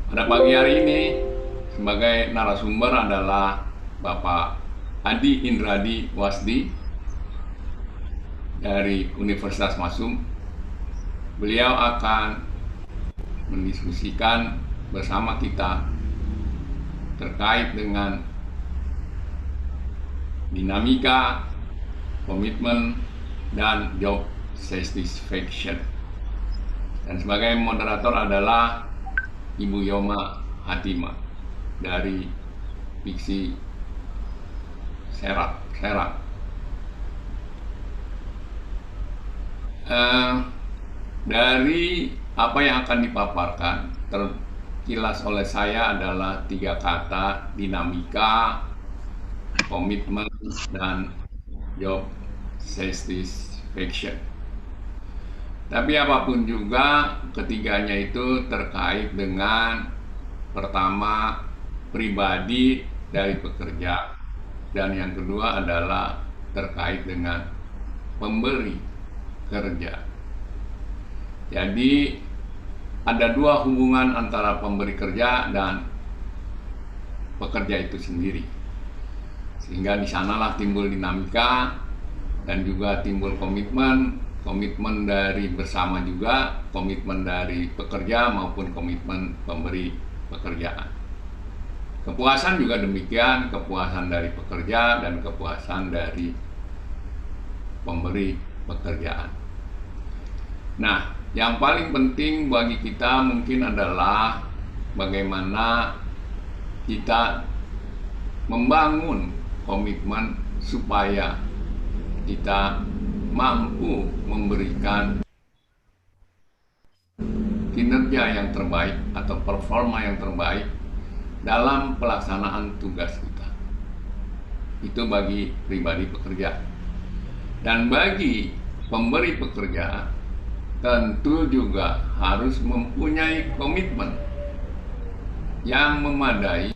Pada pagi hari ini sebagai narasumber adalah Bapak Adi Indradi Wasdi dari Universitas Masum. Beliau akan mendiskusikan bersama kita terkait dengan dinamika, komitmen, dan job satisfaction. Dan sebagai moderator adalah Ibu Yoma Hatima dari Fiksi Serak. Eh, dari apa yang akan dipaparkan, terkilas oleh saya adalah 3 kata: dinamika, komitmen, dan job satisfaction. Tapi apapun juga, ketiganya itu terkait dengan, pertama, pribadi dari pekerja, dan yang kedua adalah terkait dengan pemberi kerja. Jadi ada 2 hubungan antara pemberi kerja dan pekerja itu sendiri, sehingga di sanalah timbul dinamika dan juga timbul komitmen dari bersama, juga komitmen dari pekerja maupun komitmen pemberi pekerjaan. Kepuasan juga demikian, kepuasan dari pekerja dan kepuasan dari pemberi pekerjaan. Nah, yang paling penting bagi kita mungkin adalah bagaimana kita membangun komitmen supaya kita mampu memberikan kinerja yang terbaik atau performa yang terbaik dalam pelaksanaan tugas kita. Itu bagi pribadi pekerja. Dan bagi pemberi pekerja, tentu juga harus mempunyai komitmen yang memadai.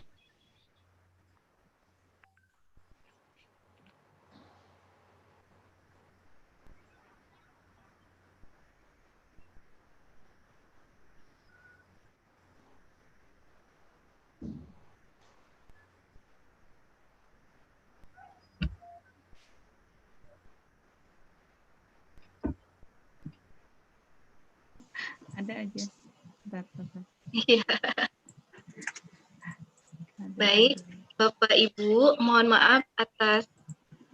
Ada aja. Iya. Baik, Bapak Ibu, mohon maaf atas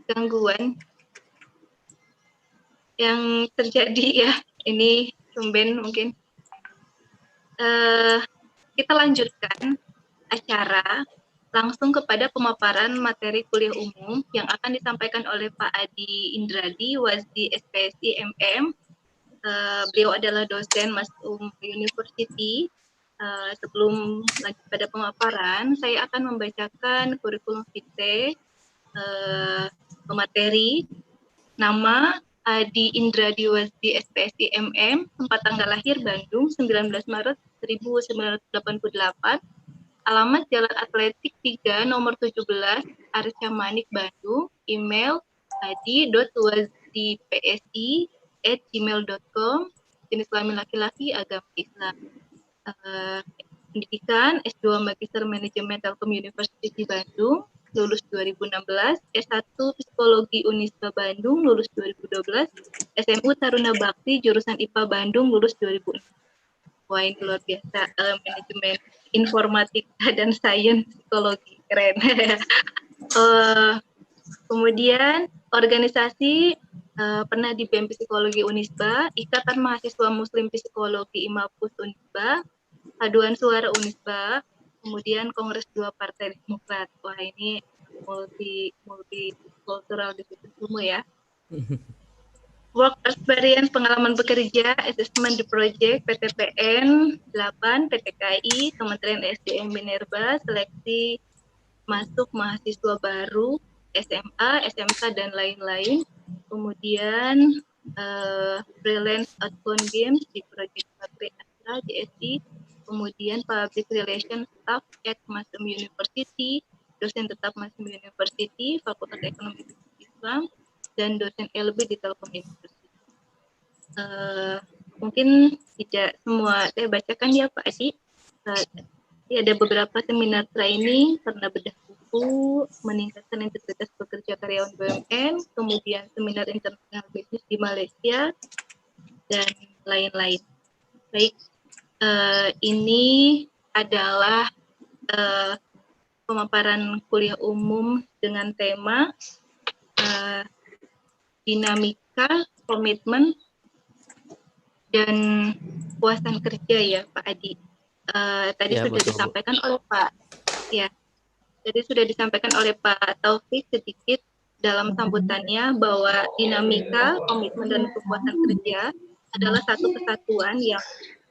gangguan yang terjadi ya. Ini tumben mungkin. Kita lanjutkan acara langsung kepada pemaparan materi kuliah umum yang akan disampaikan oleh Pak Adi Indradi, Wasdi SPSI MM. Beliau adalah dosen Masum University. Sebelum lanjut pada pemaparan, saya akan membacakan kurikulum vitae pemateri. Nama Adi Indradi Wasdi SPSI MM, tempat tanggal lahir Bandung 19 Maret 1988, alamat Jalan Atletik 3 nomor 17 Arca Manik Bandung, email adi.wasdipsi@gmail.com, jenis kelamin laki-laki, agama Islam. Pendidikan S2 Magister Manajemen Telkom University Bandung, lulus 2016, S1 Psikologi Unisba Bandung, lulus 2012, SMU Taruna Bakti, jurusan IPA Bandung, lulus 2006. Wah, ini luar biasa, manajemen informatika dan sains psikologi, keren. Kemudian organisasi pernah di BEM Psikologi Unisba, Ikatan Mahasiswa Muslim Psikologi IMAPUS Unisba, Paduan Suara Unisba, kemudian Kongres 2 Partai Demokrat. Wah, ini multi kultural di situ semua ya. Work experience, pengalaman bekerja, assessment di project, PTPN 8, PTKI, Kementerian SDM Minerba, seleksi masuk mahasiswa baru, SMA, SMK, dan lain-lain. Kemudian freelance outbound games di Project Pabrik Astra, JSI, kemudian Public Relations Staff at Masum University, dosen tetap Masum University, Fakultas Ekonomi Islam, dan dosen LB di Telkom University. Mungkin tidak semua saya bacakan ya Pak Adi. Ada beberapa seminar training karena bedah buku, meningkatkan integritas pekerja karyawan BUMN, kemudian seminar internasional bisnis di Malaysia, dan lain-lain. Baik, ini adalah pemaparan kuliah umum dengan tema dinamika, komitmen, dan kepuasan kerja ya Pak Adi. Tadi Ya, sudah betul, Bu. disampaikan oleh Pak, ya. Jadi sudah disampaikan oleh Pak Taufik sedikit dalam sambutannya bahwa dinamika, komitmen, dan kepuasan kerja adalah satu kesatuan yang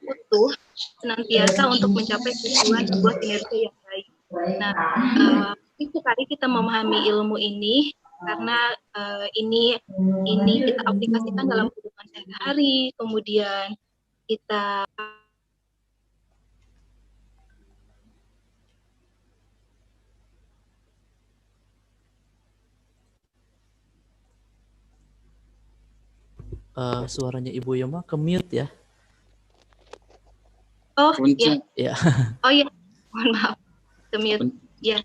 utuh senantiasa untuk mencapai tujuan sebuah kinerja yang baik. Nah, penting sekali kita memahami ilmu ini karena ini kita aplikasikan dalam kehidupan sehari-hari, kemudian kita Suaranya Ibu Yoma ke mute ya. oh Pencet. ya, Ya. oh ya, mohon maaf, kemute ya.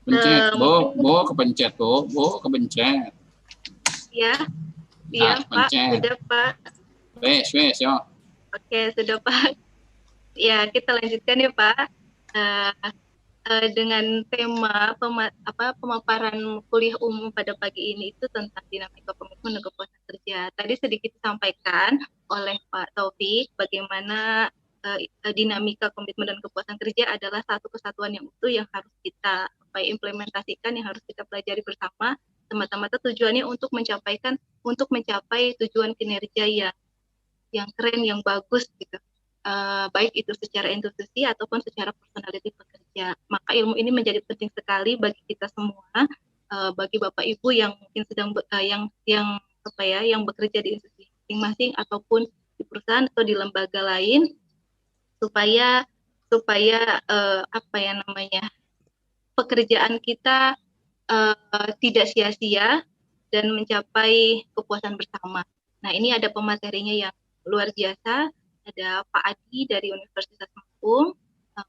Pencet, Mungkin- Bo kepencet, Bo kepencet. Ya, iya Pak, pencet. sudah Pak. Wes, yo. Oke, sudah Pak. Ya, kita lanjutkan ya Pak. Dengan tema pemaparan kuliah umum pada pagi ini itu tentang dinamika komitmen dan kepuasan kerja. Tadi sedikit disampaikan oleh Pak Taufik bagaimana dinamika komitmen dan kepuasan kerja adalah satu kesatuan yang utuh yang harus kita implementasikan, yang harus kita pelajari bersama. Semata-mata tujuannya untuk mencapai tujuan kinerja yang keren, yang bagus gitu. Baik itu secara institusi ataupun secara personality pekerja. Maka ilmu ini menjadi penting sekali bagi kita semua, bagi Bapak Ibu yang mungkin sedang yang bekerja di institusi masing-masing ataupun di perusahaan atau di lembaga lain, supaya pekerjaan kita tidak sia-sia dan mencapai kepuasan bersama. Nah, ini ada pematerinya yang luar biasa. Ada Pak Adi dari Universitas Lampung.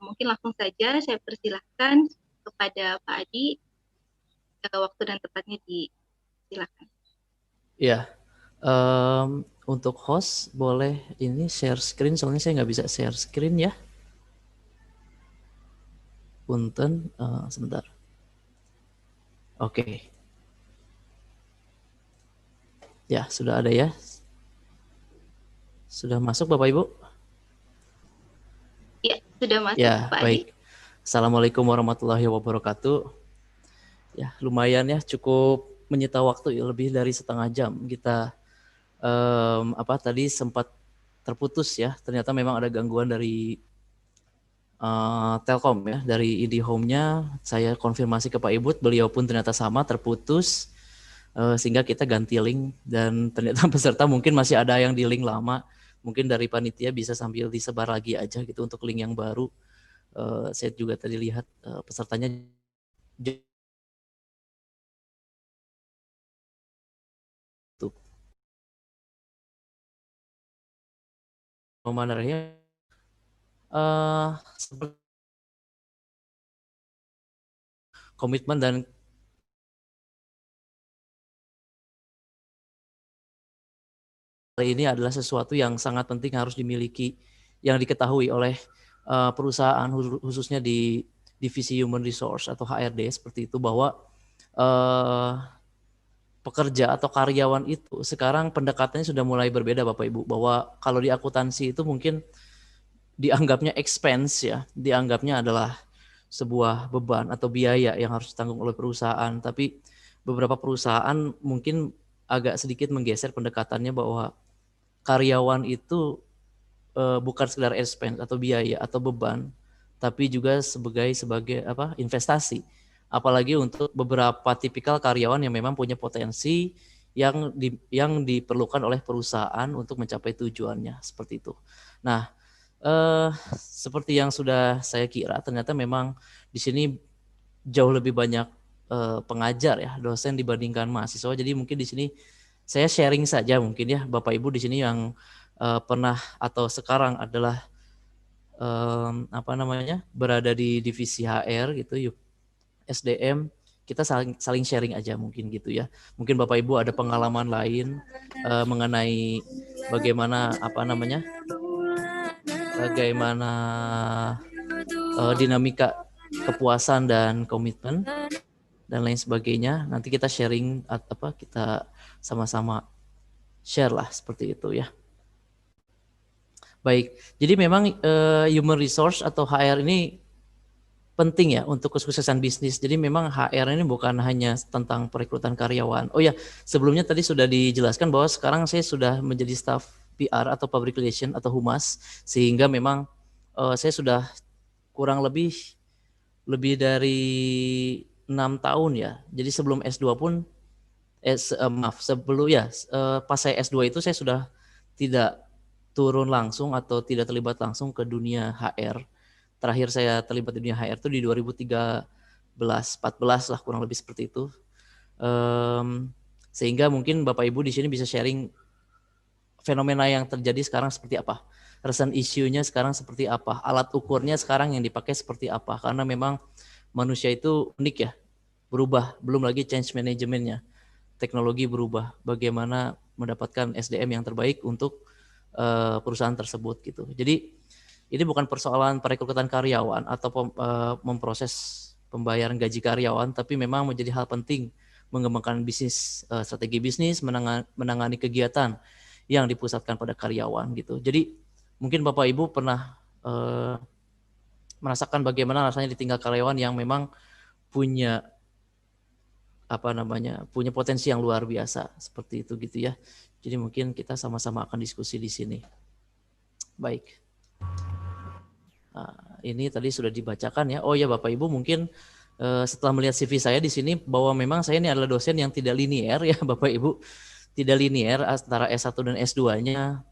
Mungkin langsung saja saya persilahkan kepada Pak Adi. Waktu dan tempatnya disilakan. Ya, untuk host boleh ini share screen, soalnya saya nggak bisa share screen ya. Punten, sebentar. Oke. Ya, sudah ada ya. Sudah masuk Bapak Ibu? Ya, sudah masuk Ya, Pak Adi. baik. Assalamualaikum warahmatullahi wabarakatuh. Ya, lumayan ya, cukup menyita waktu ya, lebih dari setengah jam. Kita tadi sempat terputus ya. Ternyata memang ada gangguan dari Telkom ya, dari ID Home-nya. Saya konfirmasi ke Pak Ibut, beliau pun ternyata sama, terputus. Sehingga kita ganti link dan ternyata peserta mungkin masih ada yang di link lama. Mungkin dari panitia bisa sambil disebar lagi aja gitu untuk link yang baru. Saya juga tadi lihat pesertanya pemandangannya komitmen dan ini adalah sesuatu yang sangat penting harus dimiliki, yang diketahui oleh perusahaan khususnya di divisi human resource atau HRD seperti itu, bahwa pekerja atau karyawan itu sekarang pendekatannya sudah mulai berbeda Bapak Ibu, bahwa kalau di akuntansi itu mungkin dianggapnya expense ya, dianggapnya adalah sebuah beban atau biaya yang harus ditanggung oleh perusahaan, tapi beberapa perusahaan mungkin agak sedikit menggeser pendekatannya bahwa karyawan itu bukan sekedar expense atau biaya atau beban, tapi juga sebagai investasi. Apalagi untuk beberapa tipikal karyawan yang memang punya potensi yang diperlukan oleh perusahaan untuk mencapai tujuannya seperti itu. Nah, seperti yang sudah saya kira, ternyata memang di sini jauh lebih banyak pengajar ya, dosen dibandingkan mahasiswa. Jadi mungkin di sini saya sharing saja mungkin ya, Bapak Ibu di sini yang pernah atau sekarang adalah apa namanya, berada di divisi HR gitu, SDM, kita saling sharing aja mungkin gitu ya. Mungkin Bapak Ibu ada pengalaman lain mengenai bagaimana apa namanya, bagaimana dinamika kepuasan dan komitmen dan lain sebagainya. Nanti kita sharing apa, kita sama-sama share lah seperti itu ya. Baik, jadi memang human resource atau HR ini penting ya untuk kesuksesan bisnis. Jadi memang HR ini bukan hanya tentang perekrutan karyawan. Oh ya, sebelumnya tadi sudah dijelaskan bahwa sekarang saya sudah menjadi staff PR atau public relation atau humas, sehingga memang saya sudah kurang lebih dari 6 tahun ya. Jadi sebelum S2 pun pas saya S2 itu saya sudah tidak turun langsung atau tidak terlibat langsung ke dunia HR. Terakhir saya terlibat di dunia HR itu di 2013-14 lah, kurang lebih seperti itu. Sehingga mungkin Bapak Ibu di sini bisa sharing fenomena yang terjadi sekarang seperti apa, recent issue-nya sekarang seperti apa, alat ukurnya sekarang yang dipakai seperti apa. Karena memang manusia itu unik ya, berubah, belum lagi change management-nya. Teknologi berubah, bagaimana mendapatkan SDM yang terbaik untuk perusahaan tersebut gitu. Jadi ini bukan persoalan perekrutan karyawan atau memproses pembayaran gaji karyawan, tapi memang menjadi hal penting mengembangkan bisnis, strategi bisnis, menangani kegiatan yang dipusatkan pada karyawan gitu. Jadi mungkin Bapak Ibu pernah merasakan bagaimana rasanya ditinggal karyawan yang memang punya punya potensi yang luar biasa seperti itu gitu ya. Jadi mungkin kita sama-sama akan diskusi di sini. Baik. Nah, ini tadi sudah dibacakan ya. Oh ya Bapak Ibu, mungkin setelah melihat CV saya di sini bahwa memang saya ini adalah dosen yang tidak linear ya Bapak Ibu. Tidak linear antara S1 dan S2-nya,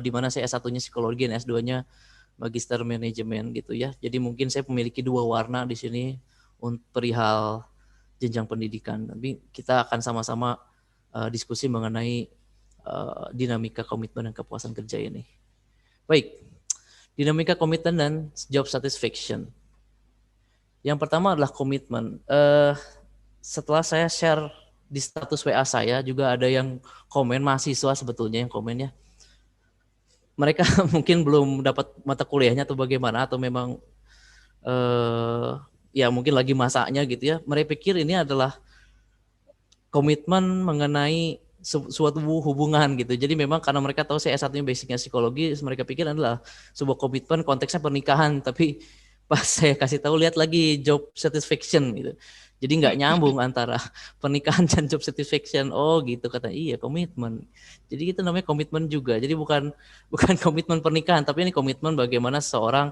di mana saya S1-nya psikologi dan S2-nya magister manajemen gitu ya. Jadi mungkin saya memiliki dua warna di sini untuk perihal jenjang pendidikan. Tapi kita akan sama-sama diskusi mengenai dinamika komitmen dan kepuasan kerja ini. Baik, dinamika komitmen dan job satisfaction. Yang pertama adalah komitmen. Setelah saya share di status WA saya, juga ada yang komen, mahasiswa sebetulnya yang komen ya. Mereka mungkin belum dapat mata kuliahnya atau bagaimana, atau memang ya mungkin lagi masaknya gitu ya. Mereka pikir ini adalah komitmen mengenai suatu hubungan gitu. Jadi memang karena mereka tahu saya S1-nya basicnya psikologi, mereka pikir adalah sebuah komitmen konteksnya pernikahan. Tapi pas saya kasih tahu, lihat lagi job satisfaction gitu. Jadi nggak nyambung antara pernikahan dan job satisfaction. Oh gitu, kata iya komitmen. Jadi itu namanya komitmen juga. Jadi bukan komitmen pernikahan, tapi ini komitmen bagaimana seseorang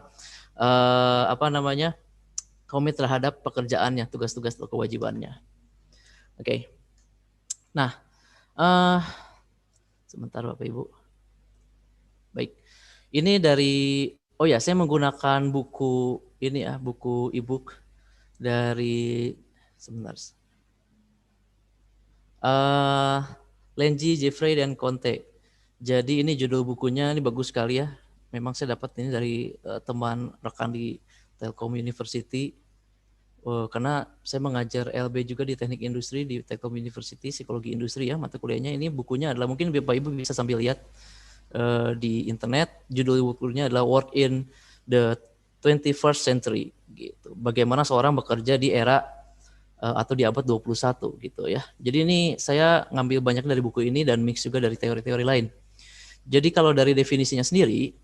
komit terhadap pekerjaannya, tugas-tugas atau kewajibannya. Oke. Nah, sebentar Bapak Ibu. Baik. Ini dari, saya menggunakan buku ini ya, buku e-book dari, sebentar. Lenji, Jeffrey, dan Conte. Jadi ini judul bukunya, ini bagus sekali ya. Memang saya dapat ini dari teman rekan di Telkom University. Karena saya mengajar LB juga di Teknik Industri di Telkom University, Psikologi Industri ya, mata kuliahnya. Ini bukunya adalah, mungkin Bapak Ibu bisa sambil lihat di internet. Judul bukunya adalah Work in the 21st Century gitu. Bagaimana seorang bekerja di era atau di abad 21 gitu ya. Jadi ini saya ngambil banyak dari buku ini dan mix juga dari teori-teori lain. Jadi kalau dari definisinya sendiri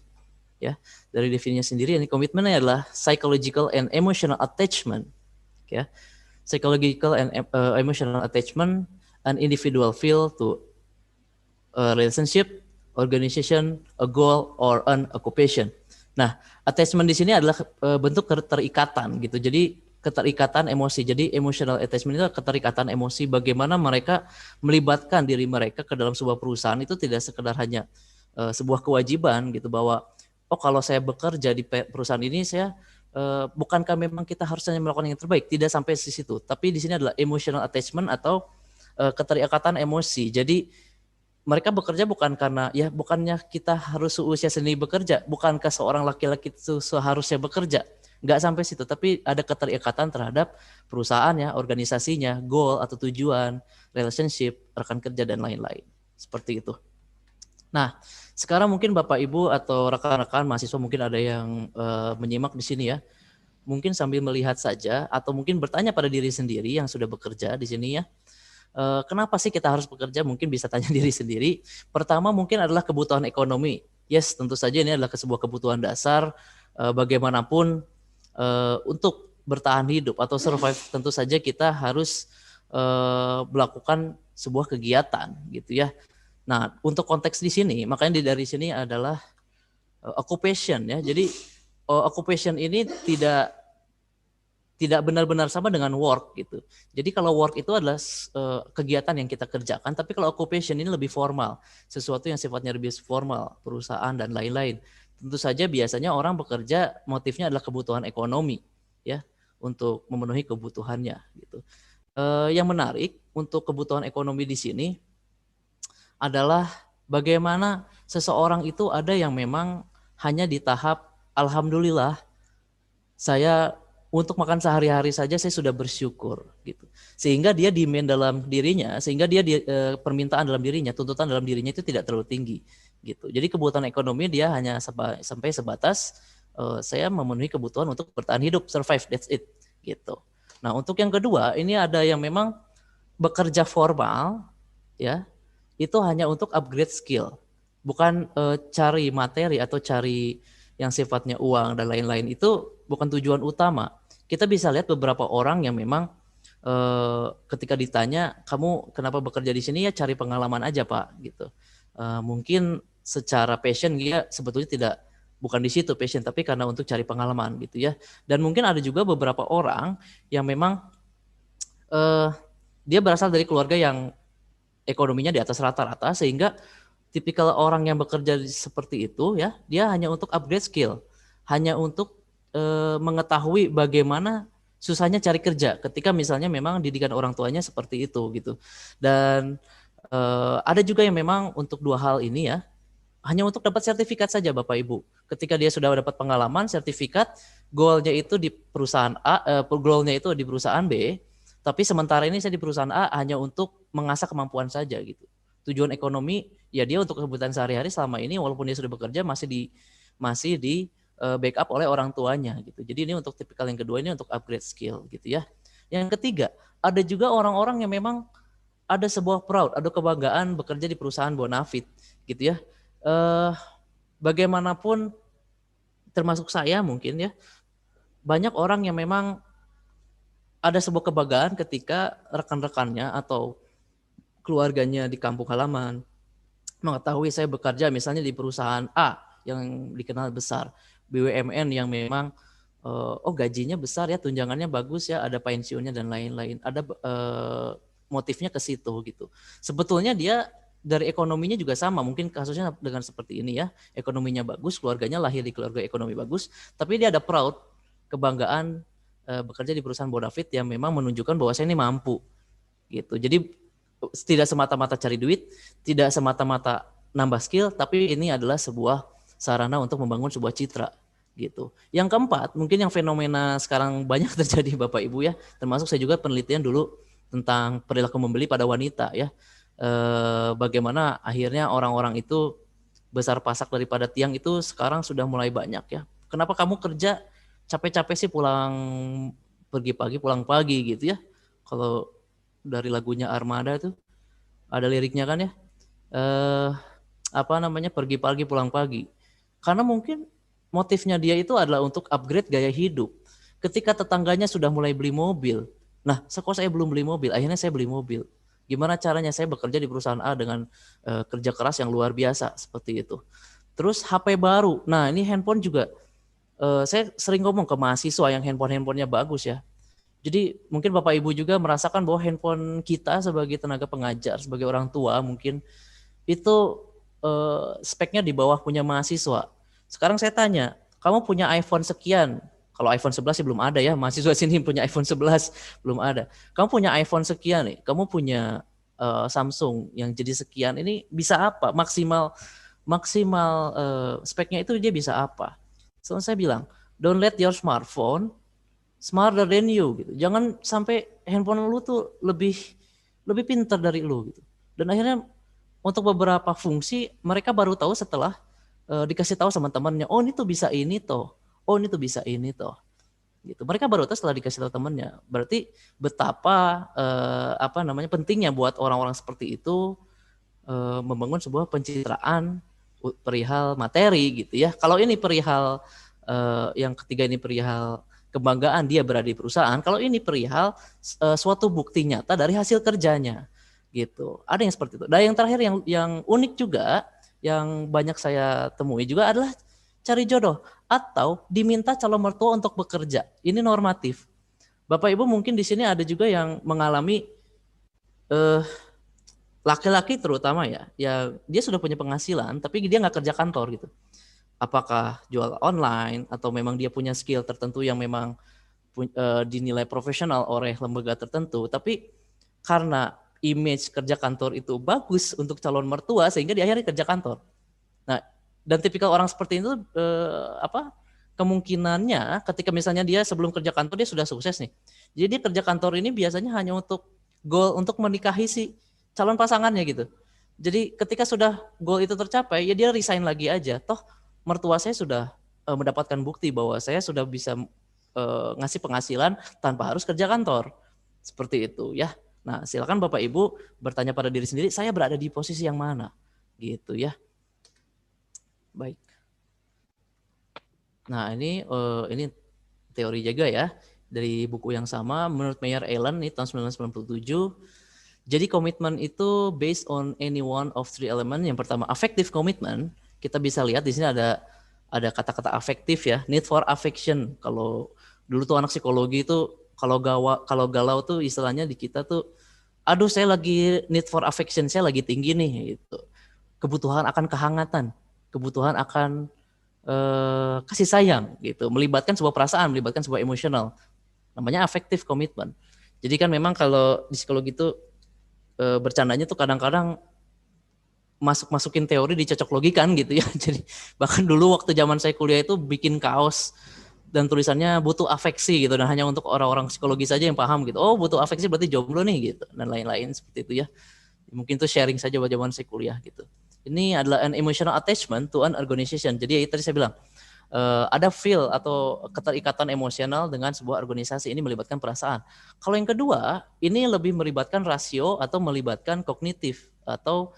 ya, dari definisinya sendiri ini komitmennya adalah psychological and emotional attachment ya. Psychological and emotional attachment an individual feel to a relationship, organization, a goal or an occupation. Nah, attachment di sini adalah bentuk keterikatan gitu. Jadi keterikatan emosi. Jadi emotional attachment itu keterikatan emosi, bagaimana mereka melibatkan diri mereka ke dalam sebuah perusahaan. Itu tidak sekedar hanya sebuah kewajiban gitu, bahwa kalau saya bekerja di perusahaan ini, saya bukankah memang kita harusnya melakukan yang terbaik? Tidak sampai di situ. Tapi di sini adalah emotional attachment atau keterikatan emosi. Jadi mereka bekerja bukan karena ya bukannya kita harus seusia sendiri bekerja, bukankah seorang laki-laki itu seharusnya bekerja? Nggak sampai situ, tapi ada keterikatan terhadap perusahaan ya, organisasinya, goal atau tujuan, relationship, rekan kerja dan lain-lain. Seperti itu. Nah, sekarang mungkin Bapak Ibu atau rekan-rekan mahasiswa mungkin ada yang menyimak di sini ya. Mungkin sambil melihat saja atau mungkin bertanya pada diri sendiri yang sudah bekerja di sini ya. Kenapa sih kita harus bekerja? Mungkin bisa tanya diri sendiri. Pertama mungkin adalah kebutuhan ekonomi. Yes, tentu saja ini adalah sebuah kebutuhan dasar. Bagaimanapun untuk bertahan hidup atau survive, tentu saja kita harus melakukan sebuah kegiatan gitu ya. Nah, untuk konteks di sini, makanya dari sini adalah occupation ya. Jadi occupation ini tidak benar-benar sama dengan work gitu. Jadi kalau work itu adalah kegiatan yang kita kerjakan, tapi kalau occupation ini lebih formal, sesuatu yang sifatnya lebih formal, perusahaan dan lain-lain. Tentu saja biasanya orang bekerja motifnya adalah kebutuhan ekonomi ya, untuk memenuhi kebutuhannya gitu. Yang menarik untuk kebutuhan ekonomi di sini adalah bagaimana seseorang itu ada yang memang hanya di tahap alhamdulillah saya untuk makan sehari-hari saja saya sudah bersyukur gitu. Sehingga dia demand dalam dirinya, sehingga dia permintaan dalam dirinya, tuntutan dalam dirinya itu tidak terlalu tinggi gitu. Jadi kebutuhan ekonomi dia hanya sampai sebatas saya memenuhi kebutuhan untuk bertahan hidup, survive, that's it gitu. Nah, untuk yang kedua, ini ada yang memang bekerja formal ya. Itu hanya untuk upgrade skill. Bukan cari materi atau cari yang sifatnya uang dan lain-lain, itu bukan tujuan utama. Kita bisa lihat beberapa orang yang memang ketika ditanya, kamu kenapa bekerja di sini, ya cari pengalaman aja Pak gitu. Mungkin secara passion dia sebetulnya bukan di situ passion, tapi karena untuk cari pengalaman gitu ya. Dan mungkin ada juga beberapa orang yang memang dia berasal dari keluarga yang ekonominya di atas rata-rata, sehingga tipikal orang yang bekerja seperti itu ya, dia hanya untuk upgrade skill, hanya untuk mengetahui bagaimana susahnya cari kerja ketika misalnya memang didikan orang tuanya seperti itu gitu. Dan ada juga yang memang untuk dua hal ini ya, hanya untuk dapat sertifikat saja Bapak Ibu. Ketika dia sudah dapat pengalaman, sertifikat, goalnya itu di perusahaan A, goalnya itu di perusahaan B, tapi sementara ini saya di perusahaan A hanya untuk mengasah kemampuan saja gitu. Tujuan ekonomi ya dia untuk kebutuhan sehari-hari selama ini walaupun dia sudah bekerja masih di backup oleh orang tuanya gitu. Jadi ini untuk tipikal yang kedua, ini untuk upgrade skill gitu ya. Yang ketiga, ada juga orang-orang yang memang ada sebuah proud, ada kebanggaan bekerja di perusahaan Bonafit gitu ya. Bagaimanapun termasuk saya mungkin ya, banyak orang yang memang ada sebuah kebanggaan ketika rekan-rekannya atau keluarganya di kampung halaman mengetahui saya bekerja misalnya di perusahaan A yang dikenal besar, BUMN yang memang gajinya besar ya, tunjangannya bagus ya, ada pensiunnya dan lain-lain, ada motifnya ke situ gitu. Sebetulnya dia dari ekonominya juga sama, mungkin kasusnya dengan seperti ini ya, ekonominya bagus, keluarganya lahir di keluarga ekonomi bagus, tapi dia ada proud, kebanggaan bekerja di perusahaan Bonafit yang memang menunjukkan bahwa saya ini mampu gitu. Jadi tidak semata-mata cari duit, tidak semata-mata nambah skill, tapi ini adalah sebuah sarana untuk membangun sebuah citra gitu. Yang keempat, mungkin yang fenomena sekarang banyak terjadi Bapak Ibu ya, termasuk saya juga penelitian dulu tentang perilaku membeli pada wanita ya. Bagaimana akhirnya orang-orang itu besar pasak daripada tiang itu sekarang sudah mulai banyak ya. Kenapa kamu kerja capek-capek sih pergi pagi pulang pagi gitu ya. Kalau dari lagunya Armada tuh ada liriknya kan ya. Pergi pagi pulang pagi. Karena mungkin motifnya dia itu adalah untuk upgrade gaya hidup. Ketika tetangganya sudah mulai beli mobil, nah kok saya belum beli mobil, akhirnya saya beli mobil. Gimana caranya saya bekerja di perusahaan A dengan kerja keras yang luar biasa seperti itu. Terus HP baru, nah ini handphone juga, saya sering ngomong ke mahasiswa yang handphonenya bagus ya. Jadi mungkin Bapak Ibu juga merasakan bahwa handphone kita sebagai tenaga pengajar, sebagai orang tua mungkin itu speknya di bawah punya mahasiswa. Sekarang saya tanya, kamu punya iPhone sekian, kalau iPhone 11 sih belum ada ya, mahasiswa sini punya iPhone 11 belum ada. Kamu punya iPhone sekian nih, kamu punya Samsung yang jadi sekian ini bisa apa? Maksimal speknya itu dia bisa apa? So saya bilang, don't let your smartphone smarter than you gitu. Jangan sampai handphone lu tuh lebih pintar dari lu gitu. Dan akhirnya untuk beberapa fungsi mereka baru tahu setelah dikasih tahu sama temannya, oh ini tuh bisa ini toh. Oh ini tuh bisa ini toh. Gitu. Mereka baru tahu setelah dikasih tahu temannya. Berarti betapa pentingnya buat orang-orang seperti itu membangun sebuah pencitraan perihal materi gitu ya. Kalau ini perihal yang ketiga ini perihal kebanggaan dia berada di perusahaan. Kalau ini perihal suatu bukti nyata dari hasil kerjanya gitu. Ada yang seperti itu. Dan yang terakhir yang unik juga yang banyak saya temui juga adalah cari jodoh atau diminta calon mertua untuk bekerja. Ini normatif. Bapak Ibu mungkin di sini ada juga yang mengalami laki-laki terutama ya dia sudah punya penghasilan tapi dia nggak kerja kantor gitu. Apakah jual online atau memang dia punya skill tertentu yang memang dinilai profesional oleh lembaga tertentu, tapi karena image kerja kantor itu bagus untuk calon mertua sehingga dia akhirnya kerja kantor. Nah, dan tipikal orang seperti itu kemungkinannya ketika misalnya dia sebelum kerja kantor dia sudah sukses nih. Jadi kerja kantor ini biasanya hanya untuk goal untuk menikahi si calon pasangannya gitu. Jadi ketika sudah goal itu tercapai ya dia resign lagi aja. Toh mertua saya sudah mendapatkan bukti bahwa saya sudah bisa ngasih penghasilan tanpa harus kerja kantor. Seperti itu ya. Nah, silakan Bapak Ibu bertanya pada diri sendiri, saya berada di posisi yang mana? Gitu ya. Baik. Nah, ini teori juga ya dari buku yang sama menurut Meyer Allen ini tahun 1997. Jadi komitmen itu based on any one of three element. Yang pertama affective commitment. Kita bisa lihat di sini ada kata-kata afektif ya, need for affection. Kalau dulu tuh anak psikologi itu kalau galau tuh istilahnya di kita tuh, aduh saya lagi need for affection, saya lagi tinggi nih gitu. Kebutuhan akan kehangatan, kebutuhan akan kasih sayang gitu, melibatkan sebuah perasaan, melibatkan sebuah emosional. Namanya affective commitment. Jadi kan memang kalau di psikologi itu bercandanya tuh kadang-kadang masukin teori dicocok logikan gitu ya. Jadi bahkan dulu waktu zaman saya kuliah itu bikin kaos dan tulisannya butuh afeksi gitu dan hanya untuk orang-orang psikologi saja yang paham gitu. Oh, butuh afeksi berarti jomblo nih gitu dan lain-lain seperti itu ya. Mungkin itu sharing saja pada zaman saya kuliah gitu. Ini adalah an emotional attachment to an organization. Jadi tadi saya bilang ada feel atau keterikatan emosional dengan sebuah organisasi, ini melibatkan perasaan. Kalau yang kedua, ini lebih melibatkan rasio atau melibatkan kognitif atau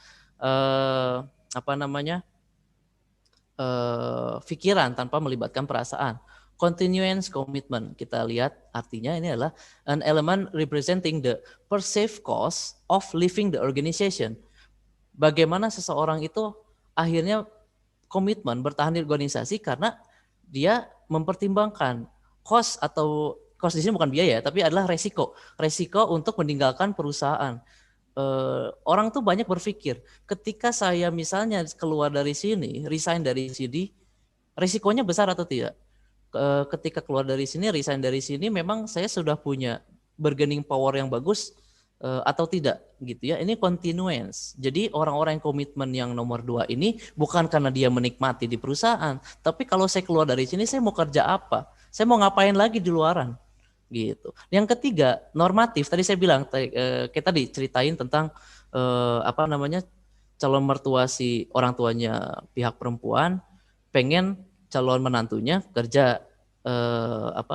pikiran tanpa melibatkan perasaan. Continuance commitment, kita lihat artinya ini adalah an element representing the perceived cost of leaving the organization. Bagaimana seseorang itu akhirnya komitmen bertahan di organisasi karena dia mempertimbangkan cost di sini bukan biaya tapi adalah resiko untuk meninggalkan perusahaan. Orang tuh banyak berpikir ketika saya misalnya keluar dari sini, resign dari sini, resikonya besar atau tidak? Ketika keluar dari sini, resign dari sini, memang saya sudah punya bargaining power yang bagus atau tidak gitu ya. Ini continuance. Jadi orang-orang yang komitmen yang nomor 2 ini bukan karena dia menikmati di perusahaan, tapi kalau saya keluar dari sini saya mau kerja apa? Saya mau ngapain lagi di luaran? Gitu. Yang ketiga, normatif. Tadi saya bilang kita diceritain tentang calon mertua si orang tuanya pihak perempuan pengen calon menantunya kerja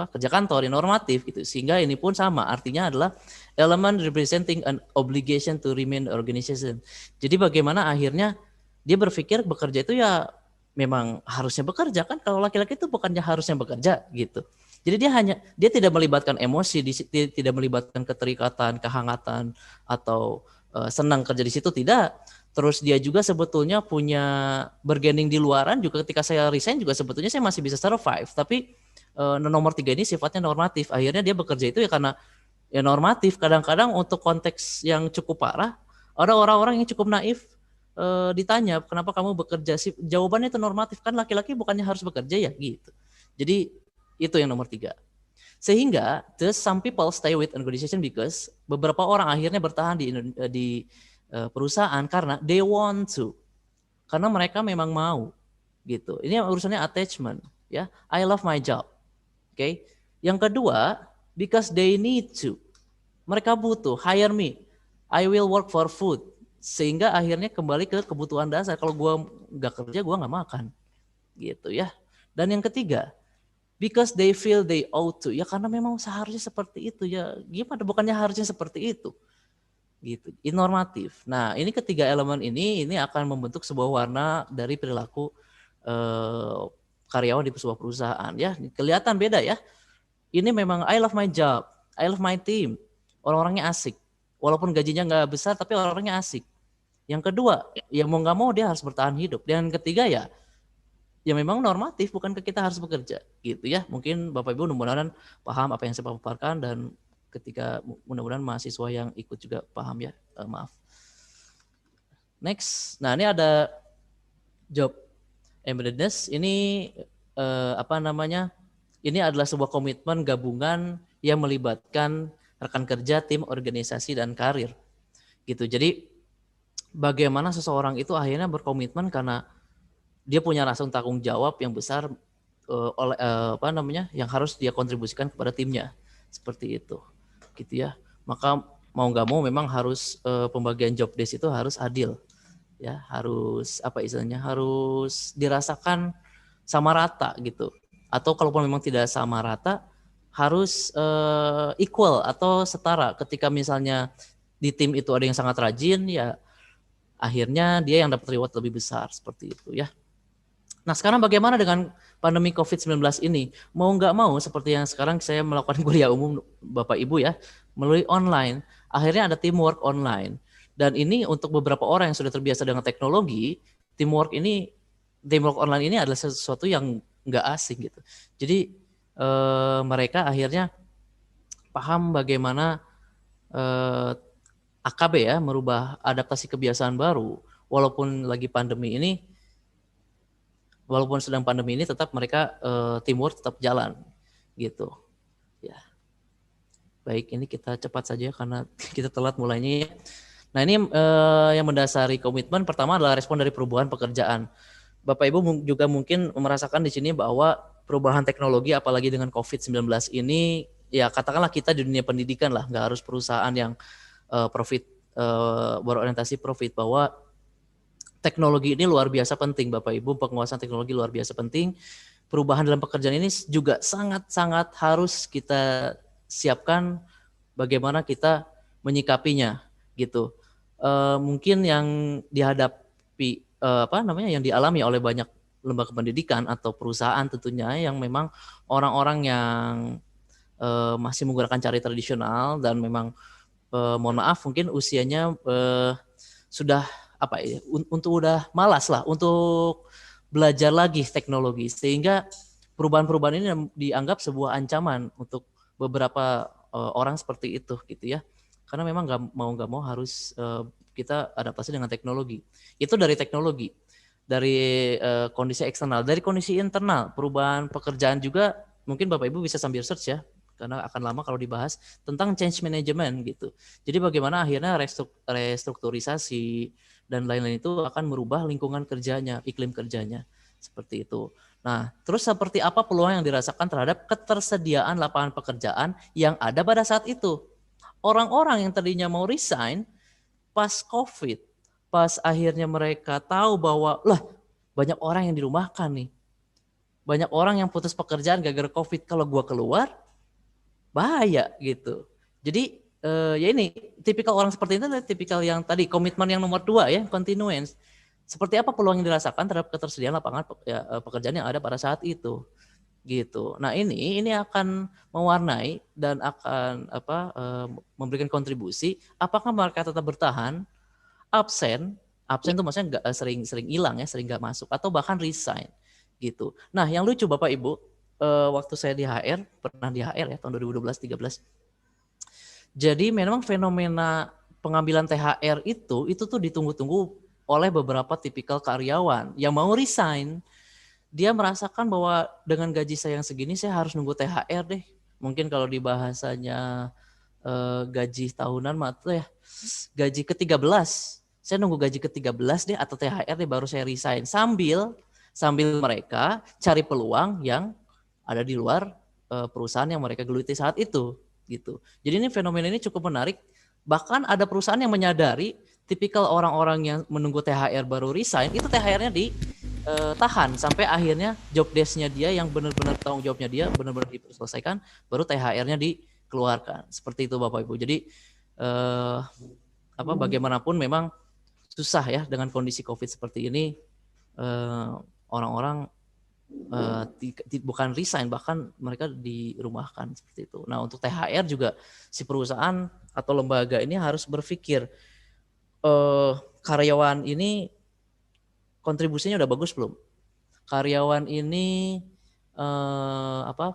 kerja kantor yang normatif gitu. Sehingga ini pun sama, artinya adalah element representing an obligation to remain the organization. Jadi bagaimana akhirnya dia berpikir bekerja itu ya memang harusnya bekerja kan, kalau laki-laki itu bukannya harusnya bekerja gitu. Jadi dia tidak melibatkan emosi, tidak melibatkan keterikatan, kehangatan atau senang kerja di situ, tidak. Terus dia juga sebetulnya punya bargaining di luaran juga. Ketika saya resign juga sebetulnya saya masih bisa survive, tapi nomor 3 ini sifatnya normatif. Akhirnya dia bekerja itu ya karena ya normatif. Kadang-kadang untuk konteks yang cukup parah, ada orang-orang yang cukup naif ditanya kenapa kamu bekerja sih, jawabannya itu normatif, kan laki-laki bukannya harus bekerja ya gitu. Jadi itu yang nomor 3. Sehingga some people stay with organization because beberapa orang akhirnya bertahan di perusahaan karena they want to. Karena mereka memang mau gitu. Ini urusannya attachment ya. I love my job. Oke. Yang kedua, because they need to. Mereka butuh, hire me. I will work for food. Sehingga akhirnya kembali ke kebutuhan dasar. Kalau gue nggak kerja, gue nggak makan. Gitu ya. Dan yang ketiga, because they feel they ought to. Ya karena memang seharusnya seperti itu ya. Gimana bukannya harusnya seperti itu. Gitu. Normatif. Nah, ini ketiga elemen ini akan membentuk sebuah warna dari perilaku karyawan di sebuah perusahaan ya. Kelihatan beda ya. Ini memang I love my job, I love my team. Orang-orangnya asik. Walaupun gajinya nggak besar tapi orang-orangnya asik. Yang kedua, ya mau nggak mau dia harus bertahan hidup. Dan yang ketiga ya memang normatif, bukan kita harus bekerja gitu ya. Mungkin Bapak Ibu mudah-mudahan paham apa yang saya paparkan dan ketika mudah-mudahan mahasiswa yang ikut juga paham ya. Maaf. Next. Nah, ini ada job embeddedness. Ini ini adalah sebuah komitmen gabungan yang melibatkan rekan kerja, tim, organisasi dan karir. Gitu. Jadi bagaimana seseorang itu akhirnya berkomitmen karena dia punya rasa tanggung jawab yang besar yang harus dia kontribusikan kepada timnya. Seperti itu. Gitu ya. Maka mau nggak mau memang harus pembagian job desk itu harus adil. Ya, harus harus dirasakan sama rata gitu. Atau kalaupun memang tidak sama rata harus equal atau setara. Ketika misalnya di tim itu ada yang sangat rajin ya akhirnya dia yang dapat reward lebih besar seperti itu ya. Nah sekarang bagaimana dengan pandemi COVID-19 ini? Mau nggak mau seperti yang sekarang saya melakukan kuliah umum Bapak Ibu ya, melalui online, akhirnya ada teamwork online. Dan ini untuk beberapa orang yang sudah terbiasa dengan teknologi, teamwork online ini adalah sesuatu yang nggak asing gitu. Jadi mereka akhirnya paham bagaimana AKB ya, merubah adaptasi kebiasaan baru, walaupun sedang pandemi ini tetap mereka teamwork tetap jalan gitu ya. Baik, ini kita cepat saja karena kita telat mulainya. Nah ini yang mendasari komitmen pertama adalah respon dari perubahan pekerjaan. Bapak Ibu juga mungkin merasakan di sini bahwa perubahan teknologi apalagi dengan COVID-19 ini ya katakanlah kita di dunia pendidikan lah, nggak harus perusahaan yang berorientasi profit, bahwa teknologi ini luar biasa penting Bapak Ibu, penguasaan teknologi luar biasa penting. Perubahan dalam pekerjaan ini juga sangat-sangat harus kita siapkan bagaimana kita menyikapinya gitu. Mungkin yang dihadapi yang dialami oleh banyak lembaga pendidikan atau perusahaan tentunya yang memang orang-orang yang masih menggunakan cara tradisional dan memang mohon maaf mungkin usianya sudah udah malas lah untuk belajar lagi teknologi, sehingga perubahan-perubahan ini dianggap sebuah ancaman untuk beberapa orang seperti itu gitu ya, karena memang nggak mau harus kita adaptasi dengan teknologi. Itu dari teknologi, dari kondisi eksternal, dari kondisi internal, perubahan pekerjaan juga mungkin Bapak Ibu bisa sambil search ya, karena akan lama kalau dibahas tentang change management gitu. Jadi bagaimana akhirnya restrukturisasi dan lain-lain itu akan merubah lingkungan kerjanya, iklim kerjanya seperti itu. Nah, terus seperti apa peluang yang dirasakan terhadap ketersediaan lapangan pekerjaan yang ada pada saat itu? Orang-orang yang tadinya mau resign pas COVID, pas akhirnya mereka tahu bahwa banyak orang yang dirumahkan nih, banyak orang yang putus pekerjaan gara-gara COVID. Kalau gua keluar bahaya gitu. Jadi ya ini tipikal orang seperti itu adalah tipikal yang tadi komitmen yang nomor 2 ya, continuance. Seperti apa peluang yang dirasakan terhadap ketersediaan lapangan pekerjaan yang ada pada saat itu gitu. Nah ini akan mewarnai dan akan memberikan kontribusi apakah mereka tetap bertahan, absen itu maksudnya nggak sering hilang ya, sering nggak masuk atau bahkan resign gitu. Nah yang lucu Bapak Ibu, waktu saya di HR, pernah di HR ya tahun 2012-13. Jadi memang fenomena pengambilan THR itu tuh ditunggu-tunggu oleh beberapa tipikal karyawan yang mau resign. Dia merasakan bahwa dengan gaji saya yang segini saya harus nunggu THR deh. mungkin kalau di bahasanya gaji tahunan mah tuh ya gaji ke-13. Saya nunggu gaji ke-13 deh atau THR deh baru saya resign sambil mereka cari peluang yang ada di luar perusahaan yang mereka geluti saat itu gitu. Jadi ini fenomena ini cukup menarik. Bahkan ada perusahaan yang menyadari tipikal orang-orang yang menunggu THR baru resign itu THR-nya ditahan sampai akhirnya job desk-nya dia yang benar-benar tanggung jawabnya dia benar-benar diselesaikan baru THR-nya dikeluarkan. Seperti itu Bapak Ibu. Jadi bagaimanapun memang susah ya dengan kondisi Covid seperti ini, orang-orang bukan resign, bahkan mereka dirumahkan seperti itu. Nah untuk THR juga si perusahaan atau lembaga ini harus berpikir karyawan ini kontribusinya udah bagus belum? Karyawan ini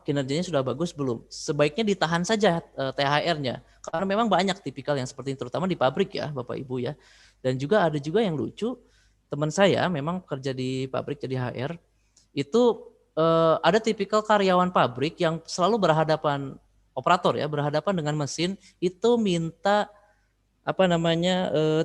kinerjanya sudah bagus belum? Sebaiknya ditahan saja THR-nya karena memang banyak tipikal yang seperti ini, terutama di pabrik ya Bapak Ibu ya. Dan juga ada juga yang lucu, teman saya memang kerja di pabrik jadi HR, itu ada tipikal karyawan pabrik yang selalu berhadapan operator ya, berhadapan dengan mesin itu minta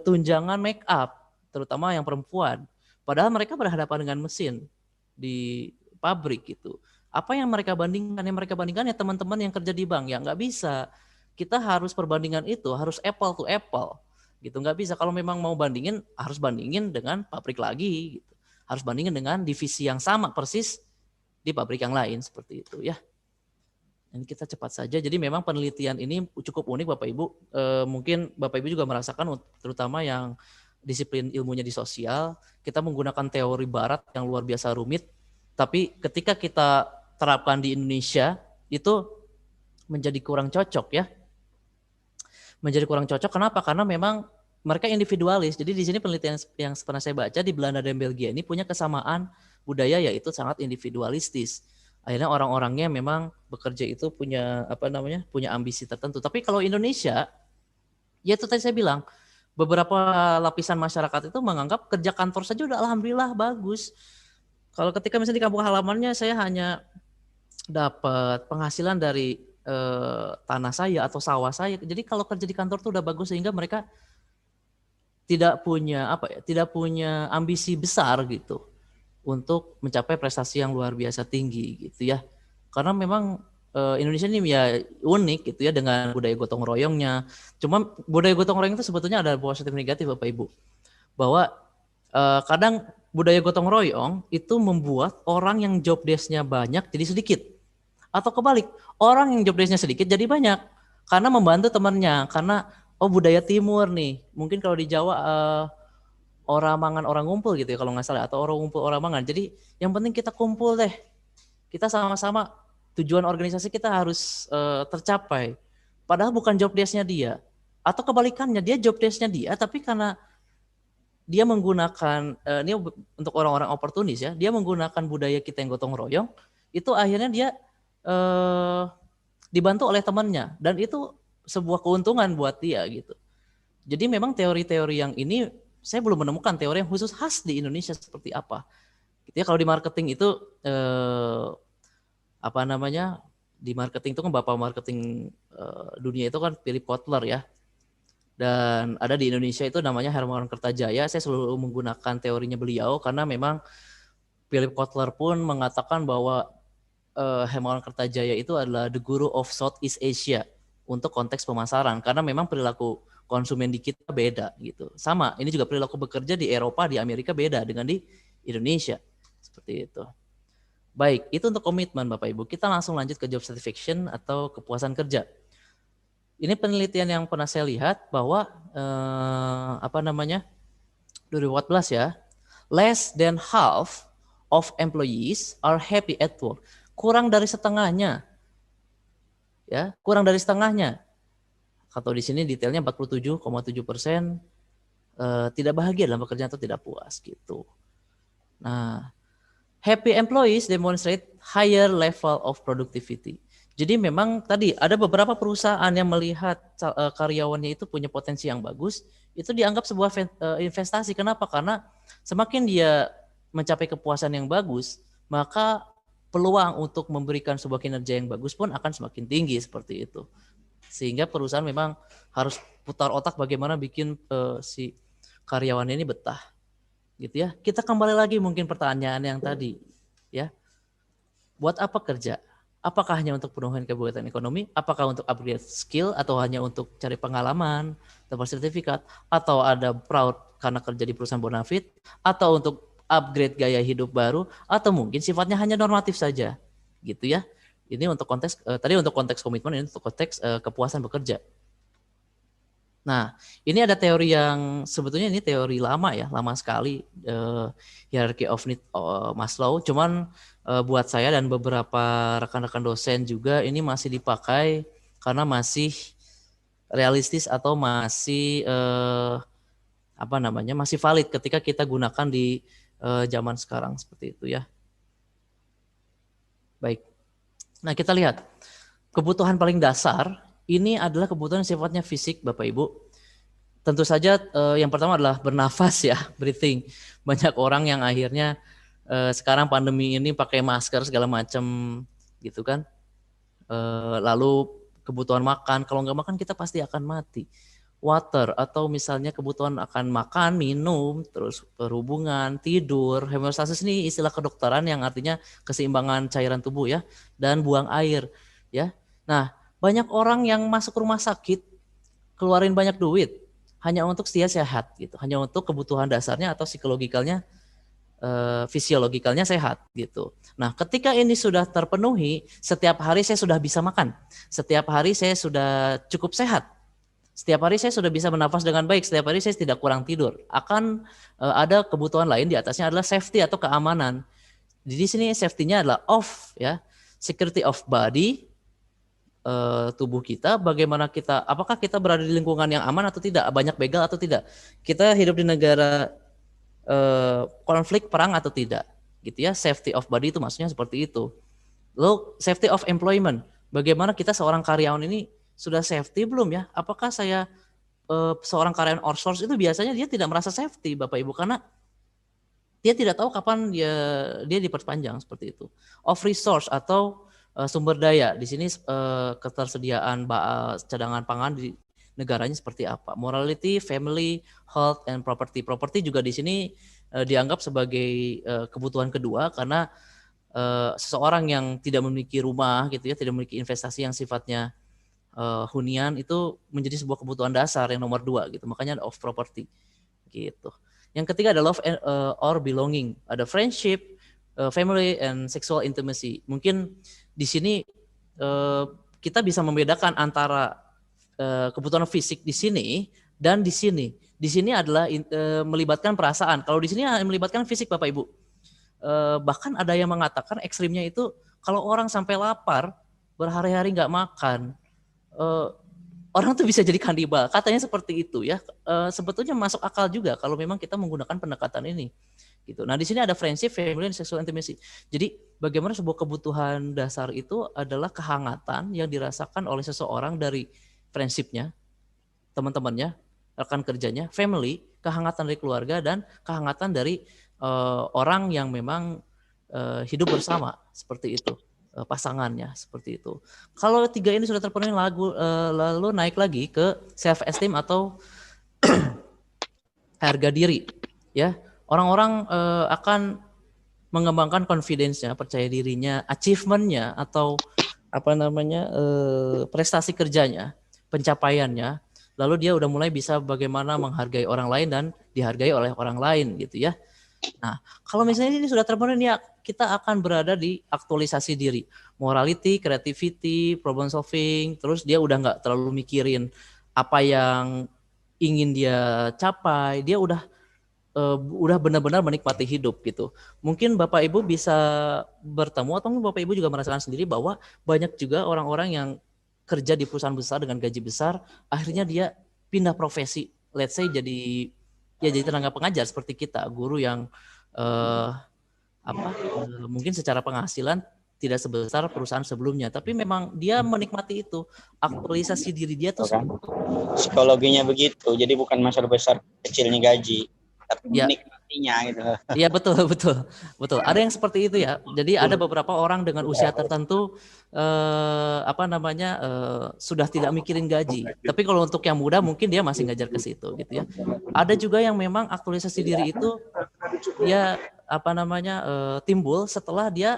tunjangan make up, terutama yang perempuan. Padahal mereka berhadapan dengan mesin di pabrik gitu. Apa yang mereka bandingkan? Yang mereka bandingkan ya teman-teman yang kerja di bank. Ya nggak bisa. Kita harus perbandingan itu harus apple to apple gitu. Nggak bisa kalau memang mau bandingin harus bandingin dengan pabrik lagi gitu. Harus bandingin dengan divisi yang sama persis di pabrik yang lain seperti itu ya. Ini kita cepat saja. Jadi memang penelitian ini cukup unik Bapak Ibu. Mungkin Bapak Ibu juga merasakan terutama yang disiplin ilmunya di sosial, kita menggunakan teori barat yang luar biasa rumit. Tapi ketika kita terapkan di Indonesia itu menjadi kurang cocok ya. Menjadi kurang cocok kenapa? Karena memang mereka individualis. Jadi di sini penelitian yang pernah saya baca di Belanda dan Belgia ini punya kesamaan budaya yaitu sangat individualistis. Akhirnya orang-orangnya memang bekerja itu punya punya ambisi tertentu. Tapi kalau Indonesia, ya itu tadi saya bilang, beberapa lapisan masyarakat itu menganggap kerja kantor saja udah alhamdulillah bagus. Kalau ketika misalnya di kampung halamannya saya hanya dapat penghasilan dari tanah saya atau sawah saya. Jadi kalau kerja di kantor tuh udah bagus sehingga mereka tidak punya ambisi besar gitu untuk mencapai prestasi yang luar biasa tinggi gitu ya. Karena memang Indonesia ini ya unik gitu ya dengan budaya gotong royongnya. Cuma budaya gotong royong itu sebetulnya ada positif negatif Bapak Ibu. Bahwa kadang budaya gotong royong itu membuat orang yang job desk-nya banyak jadi sedikit. Atau kebalik, orang yang job desk-nya sedikit jadi banyak karena membantu temannya. Karena budaya timur nih. Mungkin kalau di Jawa orang mangan orang ngumpul gitu ya kalau nggak salah, atau orang ngumpul orang mangan. Jadi yang penting kita kumpul deh. Kita sama-sama tujuan organisasi kita harus tercapai. Padahal bukan job desk-nya dia. Atau kebalikannya, dia job desk-nya dia tapi karena dia menggunakan ini untuk orang-orang oportunis ya, dia menggunakan budaya kita yang gotong royong, itu akhirnya dia dibantu oleh temannya dan itu sebuah keuntungan buat dia gitu. Jadi memang teori-teori yang ini saya belum menemukan teori yang khusus khas di Indonesia seperti apa. Gitu ya, kalau di marketing itu di marketing itu kan bapak marketing dunia itu kan Philip Kotler ya. Dan ada di Indonesia itu namanya Hermawan Kertajaya. Saya selalu menggunakan teorinya beliau karena memang Philip Kotler pun mengatakan bahwa Hermawan Kertajaya itu adalah the guru of Southeast Asia untuk konteks pemasaran karena memang perilaku konsumen di kita beda gitu. Sama, ini juga perilaku bekerja di Eropa, di Amerika beda dengan di Indonesia. Seperti itu. Baik, itu untuk komitmen Bapak Ibu. Kita langsung lanjut ke job satisfaction atau kepuasan kerja. Ini penelitian yang pernah saya lihat bahwa 2014 ya, less than half of employees are happy at work. Kurang dari setengahnya. Ya, kurang dari setengahnya. Atau di sini detailnya 47,7% tidak bahagia dalam pekerjaan atau tidak puas gitu. Nah, happy employees demonstrate higher level of productivity. Jadi memang tadi ada beberapa perusahaan yang melihat karyawannya itu punya potensi yang bagus, itu dianggap sebuah investasi. Kenapa? Karena semakin dia mencapai kepuasan yang bagus, maka peluang untuk memberikan sebuah kinerja yang bagus pun akan semakin tinggi seperti itu. Sehingga perusahaan memang harus putar otak bagaimana bikin si karyawan ini betah. Gitu ya. Kita kembali lagi mungkin pertanyaan yang tadi, ya. Buat apa kerja? Apakah hanya untuk penuhin kebutuhan ekonomi? Apakah untuk upgrade skill atau hanya untuk cari pengalaman, dapat sertifikat, atau ada proud karena kerja di perusahaan bonafit, atau untuk upgrade gaya hidup baru, atau mungkin sifatnya hanya normatif saja, gitu ya. Ini untuk konteks tadi untuk konteks komitmen, ini untuk konteks kepuasan bekerja. Nah, ini ada teori yang sebetulnya ini teori lama ya, lama sekali, hierarchy of need Maslow. Cuman buat saya dan beberapa rekan-rekan dosen juga ini masih dipakai karena masih realistis atau masih masih valid ketika kita gunakan di zaman sekarang seperti itu ya. Baik. Nah, kita lihat kebutuhan paling dasar ini adalah kebutuhan sifatnya fisik, Bapak Ibu. Tentu saja yang pertama adalah bernafas ya, breathing. Banyak orang yang akhirnya sekarang pandemi ini pakai masker segala macam gitu kan. Lalu kebutuhan makan, kalau nggak makan kita pasti akan mati. Water atau misalnya kebutuhan akan makan, minum, terus perhubungan, tidur. Homeostasis ini istilah kedokteran yang artinya keseimbangan cairan tubuh ya, dan buang air ya. Nah, banyak orang yang masuk rumah sakit keluarin banyak duit hanya untuk dia sehat gitu, hanya untuk kebutuhan dasarnya atau psikologikalnya, fisiologikalnya sehat gitu. Nah, ketika ini sudah terpenuhi, setiap hari saya sudah bisa makan, setiap hari saya sudah cukup sehat, setiap hari saya sudah bisa bernafas dengan baik, setiap hari saya tidak kurang tidur. Akan ada kebutuhan lain di atasnya adalah safety atau keamanan. Di sini safety-nya adalah off ya, security of body. Tubuh kita, bagaimana kita, apakah kita berada di lingkungan yang aman atau tidak, banyak begal atau tidak, kita hidup di negara konflik perang atau tidak, gitu ya. Safety of body itu maksudnya seperti itu. Lalu safety of employment, bagaimana kita seorang karyawan ini sudah safety belum ya? Apakah saya seorang karyawan outsource itu biasanya dia tidak merasa safety, Bapak Ibu, karena dia tidak tahu kapan dia diperpanjang seperti itu. Of resource atau sumber daya, di sini ketersediaan cadangan pangan di negaranya seperti apa. Morality, family, health, and property. Property juga di sini dianggap sebagai kebutuhan kedua karena seseorang yang tidak memiliki rumah gitu ya, tidak memiliki investasi yang sifatnya hunian itu menjadi sebuah kebutuhan dasar yang nomor 2 gitu. Makanya of property gitu. Yang ketiga ada love or belonging. Ada friendship, family, and sexual intimacy. Mungkin di sini kita bisa membedakan antara kebutuhan fisik di sini dan di sini. Di sini adalah melibatkan perasaan. Kalau di sini melibatkan fisik, Bapak Ibu. Bahkan ada yang mengatakan ekstrimnya itu kalau orang sampai lapar berhari-hari nggak makan, orang tuh bisa jadi kanibal. Katanya seperti itu ya. Sebetulnya masuk akal juga kalau memang kita menggunakan pendekatan ini. Gitu. Nah, di sini ada friendship, family, and sexual intimacy. Jadi, bagaimana sebuah kebutuhan dasar itu adalah kehangatan yang dirasakan oleh seseorang dari friendship-nya, teman-temannya, rekan kerjanya, family, kehangatan dari keluarga, dan kehangatan dari orang yang memang hidup bersama, seperti itu, pasangannya, seperti itu. Kalau 3 ini sudah terpenuhi, lalu naik lagi ke self-esteem atau harga diri, ya. Orang-orang akan mengembangkan confidence-nya, percaya dirinya, achievement-nya atau prestasi kerjanya, pencapaiannya. Lalu dia udah mulai bisa bagaimana menghargai orang lain dan dihargai oleh orang lain gitu ya. Nah, kalau misalnya ini sudah terpenuhi ya, kita akan berada di aktualisasi diri, morality, creativity, problem solving. Terus dia udah nggak terlalu mikirin apa yang ingin dia capai, dia udah benar-benar menikmati hidup gitu. Mungkin Bapak Ibu bisa bertemu atau mungkin Bapak Ibu juga merasakan sendiri bahwa banyak juga orang-orang yang kerja di perusahaan besar dengan gaji besar, akhirnya dia pindah profesi, let's say jadi tenaga pengajar seperti kita, guru yang mungkin secara penghasilan tidak sebesar perusahaan sebelumnya, tapi memang dia menikmati itu, aktualisasi diri dia tuh. Psikologinya begitu, jadi bukan masalah besar kecilnya gaji, tapi Ya. menikmatinya gitu. Iya betul betul betul. Ada yang seperti itu ya. Jadi ada beberapa orang dengan usia tertentu sudah tidak mikirin gaji. Tapi kalau untuk yang muda mungkin dia masih ngajar ke situ gitu ya. Ada juga yang memang aktualisasi diri itu dia timbul setelah dia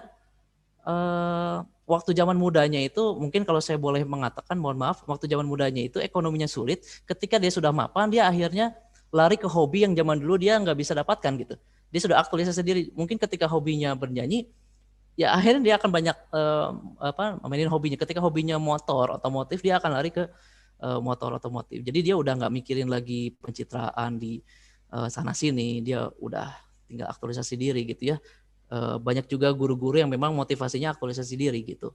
waktu zaman mudanya itu, mungkin kalau saya boleh mengatakan, mohon maaf, waktu zaman mudanya itu ekonominya sulit. Ketika dia sudah mapan, dia akhirnya lari ke hobi yang zaman dulu dia nggak bisa dapatkan gitu. Dia sudah aktualisasi diri. Mungkin ketika hobinya bernyanyi, ya akhirnya dia akan banyak mainin hobinya. Ketika hobinya motor otomotif, dia akan lari ke motor otomotif. Jadi dia udah nggak mikirin lagi pencitraan di sana sini. Dia udah tinggal aktualisasi diri gitu ya. Banyak juga guru-guru yang memang motivasinya aktualisasi diri gitu.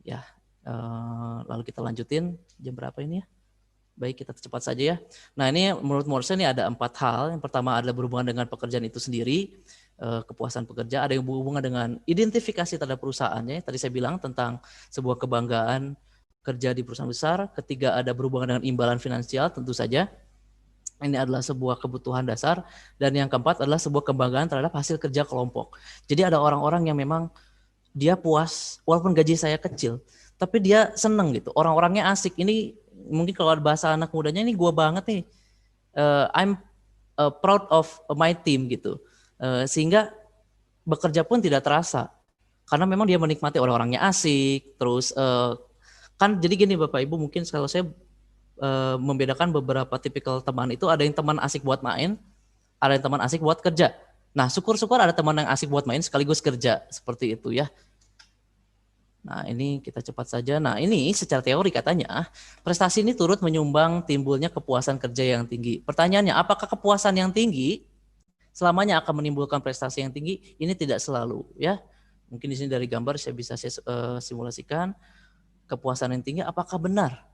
Ya, lalu kita lanjutin jam berapa ini ya? Baik, kita cepat saja ya. Nah ini menurut Morse ini ada 4 hal. Yang pertama adalah berhubungan dengan pekerjaan itu sendiri, kepuasan pekerja. Ada yang berhubungan dengan identifikasi terhadap perusahaannya. Tadi saya bilang tentang sebuah kebanggaan kerja di perusahaan besar. Ketiga ada berhubungan dengan imbalan finansial tentu saja. Ini adalah sebuah kebutuhan dasar. Dan yang keempat adalah sebuah kebanggaan terhadap hasil kerja kelompok. Jadi ada orang-orang yang memang dia puas walaupun gaji saya kecil, tapi dia seneng gitu. Orang-orangnya asik. Ini mungkin kalau ada bahasa anak mudanya, ini gue banget nih. I'm proud of my team gitu. Sehingga bekerja pun tidak terasa. Karena memang dia menikmati orang-orangnya asik. Terus kan jadi gini Bapak Ibu, mungkin kalau saya membedakan beberapa tipikal teman itu, ada yang teman asik buat main, ada yang teman asik buat kerja. Nah syukur-syukur ada teman yang asik buat main sekaligus kerja. Seperti itu ya. Nah ini kita cepat saja. Nah ini secara teori katanya prestasi ini turut menyumbang timbulnya kepuasan kerja yang tinggi. Pertanyaannya, apakah kepuasan yang tinggi selamanya akan menimbulkan prestasi yang tinggi? Ini tidak selalu ya. Mungkin di sini dari gambar saya bisa simulasikan kepuasan yang tinggi apakah benar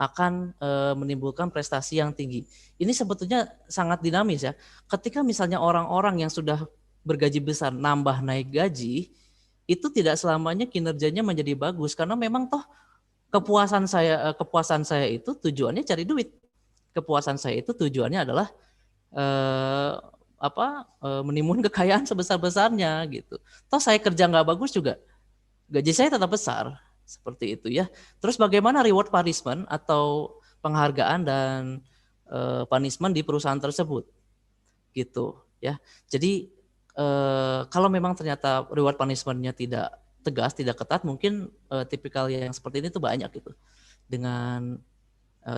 akan menimbulkan prestasi yang tinggi. Ini sebetulnya sangat dinamis ya. Ketika misalnya orang-orang yang sudah bergaji besar nambah naik gaji, itu tidak selamanya kinerjanya menjadi bagus karena memang toh kepuasan saya itu tujuannya cari duit. Kepuasan saya itu tujuannya adalah menimbun kekayaan sebesar-besarnya gitu. Toh saya kerja nggak bagus juga gaji saya tetap besar seperti itu ya. Terus bagaimana reward punishment atau penghargaan dan punishment di perusahaan tersebut gitu ya. Jadi kalau memang ternyata reward punishment-nya tidak tegas, tidak ketat, mungkin tipikal yang seperti ini tuh banyak gitu. Dengan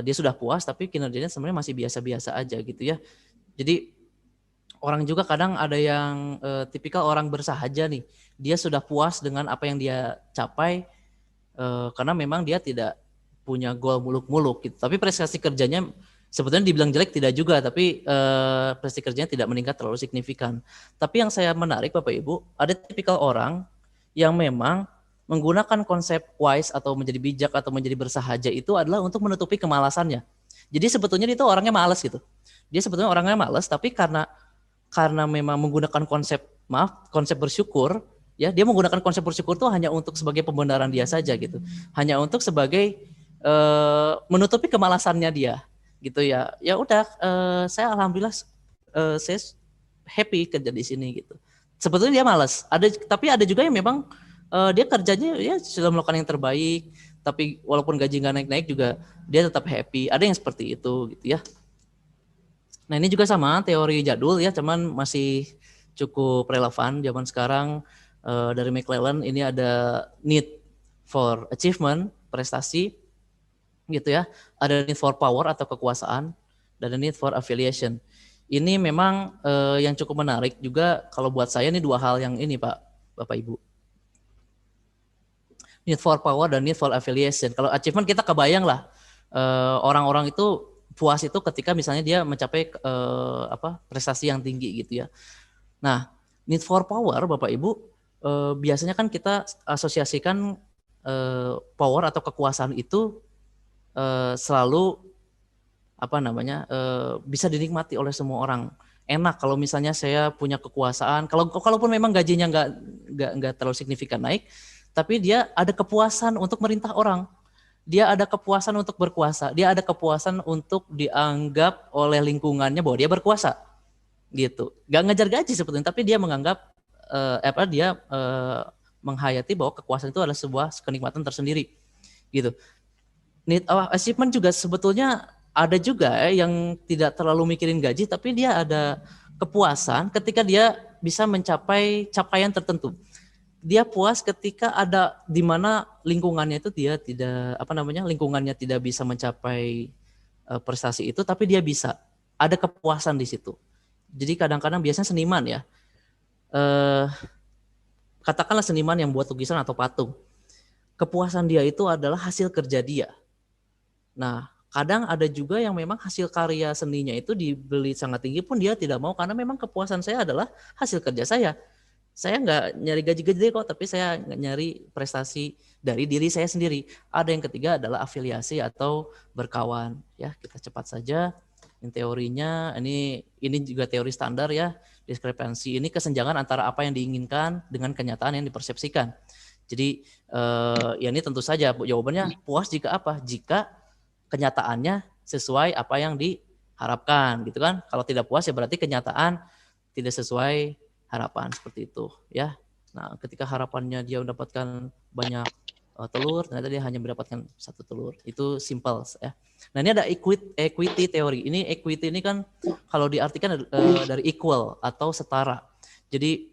dia sudah puas tapi kinerjanya sebenarnya masih biasa-biasa aja gitu ya. Jadi orang juga kadang ada yang tipikal orang bersahaja nih. Dia sudah puas dengan apa yang dia capai karena memang dia tidak punya goal muluk-muluk gitu. Tapi prestasi kerjanya sebetulnya dibilang jelek tidak juga, tapi prestasi kerjanya tidak meningkat terlalu signifikan. Tapi yang saya menarik Bapak Ibu, ada tipikal orang yang memang menggunakan konsep wise atau menjadi bijak atau menjadi bersahaja itu adalah untuk menutupi kemalasannya. Jadi sebetulnya itu orangnya malas gitu. Dia sebetulnya orangnya malas, tapi karena memang menggunakan konsep bersyukur, ya dia menggunakan konsep bersyukur itu hanya untuk sebagai pembenaran dia saja gitu. Hanya untuk sebagai menutupi kemalasannya dia. Gitu ya. Ya udah saya alhamdulillah saya happy kerja di sini gitu. Sebetulnya dia malas. Tapi ada juga yang memang dia kerjanya ya sudah melakukan yang terbaik, tapi walaupun gaji nggak naik-naik juga dia tetap happy. Ada yang seperti itu gitu ya. Nah, ini juga sama teori jadul ya, cuman masih cukup relevan zaman sekarang. Dari McClellan ini ada need for achievement, prestasi gitu ya, ada need for power atau kekuasaan, dan ada need for affiliation. Ini memang yang cukup menarik juga kalau buat saya, ini dua hal yang ini Bapak Ibu. Need for power dan need for affiliation. Kalau achievement kita kebayang lah, orang-orang itu puas itu ketika misalnya dia mencapai prestasi yang tinggi gitu ya. Nah, need for power Bapak Ibu biasanya kan kita asosiasikan power atau kekuasaan itu selalu bisa dinikmati oleh semua orang. Enak kalau misalnya saya punya kekuasaan, kalaupun memang gajinya nggak terlalu signifikan naik, tapi dia ada kepuasan untuk merintah orang, dia ada kepuasan untuk berkuasa, dia ada kepuasan untuk dianggap oleh lingkungannya bahwa dia berkuasa, gitu. Gak ngejar gaji sebetulnya, tapi dia menganggap menghayati bahwa kekuasaan itu adalah sebuah kenikmatan tersendiri gitu. Achievement juga sebetulnya ada juga yang tidak terlalu mikirin gaji, tapi dia ada kepuasan ketika dia bisa mencapai capaian tertentu. Dia puas ketika ada di mana lingkungannya itu dia tidak lingkungannya tidak bisa mencapai prestasi itu, tapi dia bisa ada kepuasan di situ. Jadi kadang-kadang biasanya seniman ya, katakanlah seniman yang buat lukisan atau patung, kepuasan dia itu adalah hasil kerja dia. Nah, kadang ada juga yang memang hasil karya seninya itu dibeli sangat tinggi pun dia tidak mau, karena memang kepuasan saya adalah hasil kerja saya. Saya nggak nyari gaji-gaji kok, tapi saya nyari prestasi dari diri saya sendiri. Ada yang ketiga adalah afiliasi atau berkawan. Ya, kita cepat saja. Ini teorinya, ini juga teori standar ya. Diskrepansi ini kesenjangan antara apa yang diinginkan dengan kenyataan yang dipersepsikan. Jadi ya ini tentu saja jawabannya puas jika apa? Jika kenyataannya sesuai apa yang diharapkan, gitu kan? Kalau tidak puas ya berarti kenyataan tidak sesuai harapan, seperti itu ya. Nah, ketika harapannya dia mendapatkan banyak telur, ternyata dia hanya mendapatkan 1 telur. Itu simple ya. Nah, ini ada equity teori. Ini equity ini kan kalau diartikan dari equal atau setara. Jadi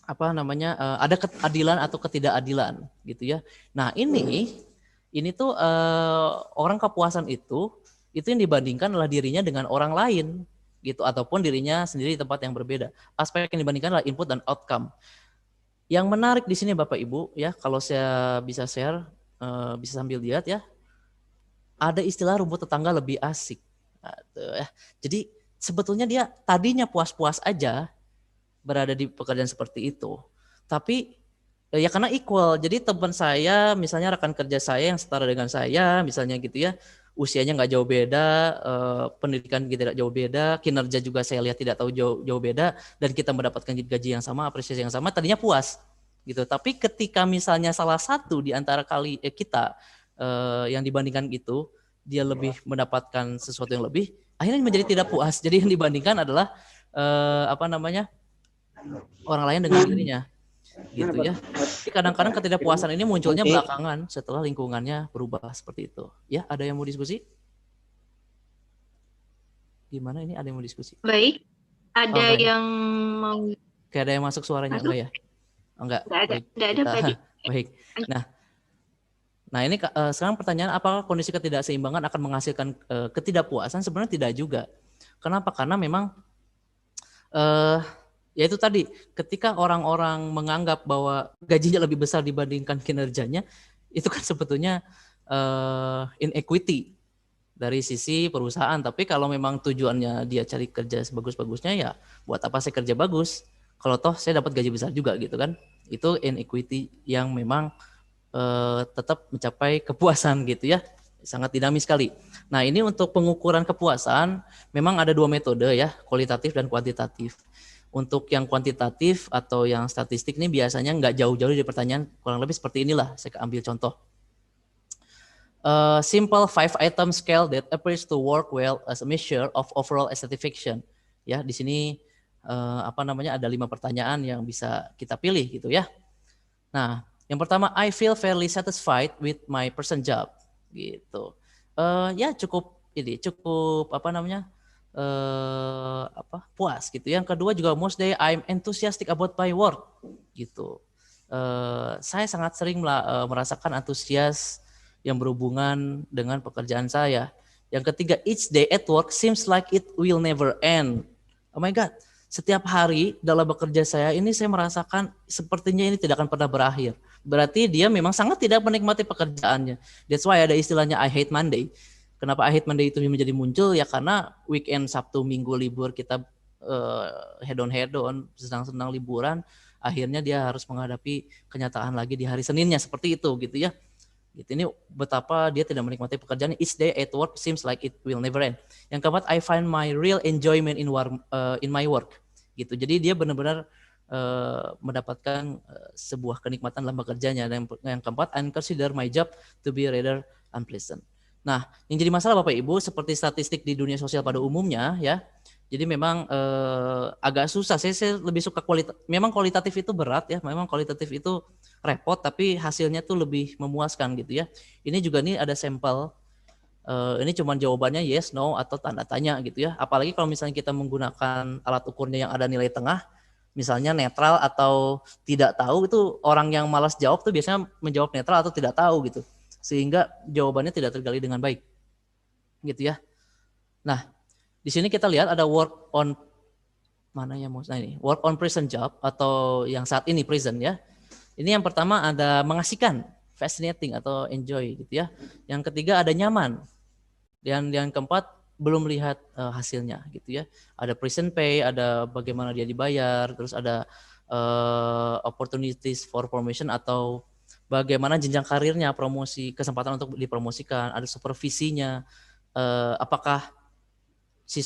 ada keadilan atau ketidakadilan gitu ya. Nah, ini tuh orang kepuasan itu yang dibandingkan adalah dirinya dengan orang lain gitu, ataupun dirinya sendiri di tempat yang berbeda. Aspek yang dibandingkan adalah input dan outcome. Yang menarik di sini Bapak Ibu ya, kalau saya bisa share, bisa sambil lihat ya, ada istilah rumput tetangga lebih asik. Ya. Jadi sebetulnya dia tadinya puas-puas aja berada di pekerjaan seperti itu, tapi ya karena equal. Jadi teman saya, misalnya rekan kerja saya yang setara dengan saya, misalnya gitu ya, usianya nggak jauh beda, pendidikan kita tidak jauh beda, kinerja juga saya lihat tidak tahu jauh beda, dan kita mendapatkan gaji yang sama, apresiasi yang sama, tadinya puas gitu. Tapi ketika misalnya salah satu di antara kita yang dibandingkan itu, dia lebih mendapatkan sesuatu yang lebih, akhirnya menjadi tidak puas. Jadi yang dibandingkan adalah orang lain dengan dirinya. Gitu ya. Jadi kadang-kadang ketidakpuasan ini munculnya belakangan setelah lingkungannya berubah seperti itu. Ya, ada yang mau diskusi? Gimana ini, ada yang mau diskusi? Baik. Ada yang mau Kayak ada yang masuk suaranya enggak ya? Enggak. Enggak ada, Pak. Baik. Nah, ini sekarang pertanyaan, apakah kondisi ketidakseimbangan akan menghasilkan ketidakpuasan? Sebenarnya tidak juga. Kenapa? Karena memang ya itu tadi, ketika orang-orang menganggap bahwa gajinya lebih besar dibandingkan kinerjanya, itu kan sebetulnya inequity dari sisi perusahaan. Tapi kalau memang tujuannya dia cari kerja sebagus-bagusnya, ya buat apa saya kerja bagus kalau toh saya dapat gaji besar juga gitu kan. Itu inequity yang memang tetap mencapai kepuasan gitu ya. Sangat dinamis sekali. Nah, ini untuk pengukuran kepuasan memang ada 2 metode ya, kualitatif dan kuantitatif. Untuk yang kuantitatif atau yang statistik ini biasanya nggak jauh-jauh dari pertanyaan, kurang lebih seperti inilah. Saya ambil contoh. Simple 5-item scale that appears to work well as a measure of overall satisfaction. Ya, di sini ada 5 pertanyaan yang bisa kita pilih gitu ya. Nah, yang pertama, I feel fairly satisfied with my present job. Gitu. Ya cukup puas gitu. Yang kedua juga, most day I'm enthusiastic about my work gitu. Saya sangat sering merasakan antusias yang berhubungan dengan pekerjaan saya. Yang ketiga, each day at work seems like it will never end. Oh my God, setiap hari dalam bekerja saya ini saya merasakan sepertinya ini tidak akan pernah berakhir. Berarti dia memang sangat tidak menikmati pekerjaannya. That's why ada istilahnya I hate Monday. Kenapa I hate Monday itu menjadi muncul? Ya karena weekend, Sabtu, Minggu libur kita head on, senang-senang liburan. Akhirnya dia harus menghadapi kenyataan lagi di hari Seninnya seperti itu gitu ya. Gitu. Ini betapa dia tidak menikmati pekerjaan. Each day at work seems like it will never end. Yang keempat, I find my real enjoyment in my work. Gitu. Jadi dia benar-benar mendapatkan sebuah kenikmatan dalam bekerjanya. Dan yang keempat, I consider my job to be rather unpleasant. Nah, yang jadi masalah Bapak Ibu, seperti statistik di dunia sosial pada umumnya ya, Jadi memang agak susah. Saya lebih suka memang kualitatif itu berat ya. Memang kualitatif itu repot, tapi hasilnya tuh lebih memuaskan gitu ya. Ini juga nih ada sampel. Ini cuma jawabannya yes, no, atau tanda tanya gitu ya. Apalagi kalau misalnya kita menggunakan alat ukurnya yang ada nilai tengah, misalnya netral atau tidak tahu, itu orang yang malas jawab tuh biasanya menjawab netral atau tidak tahu gitu. Sehingga jawabannya tidak tergali dengan baik. Gitu ya. Nah, di sini kita lihat ada work on work on present job atau yang saat ini present ya. Ini yang pertama ada mengasihkan, fascinating atau enjoy gitu ya. Yang ketiga ada nyaman. Dan yang keempat belum lihat hasilnya gitu ya. Ada present pay, ada bagaimana dia dibayar, terus ada opportunities for promotion atau bagaimana jenjang karirnya, promosi, kesempatan untuk dipromosikan, ada supervisinya, apakah si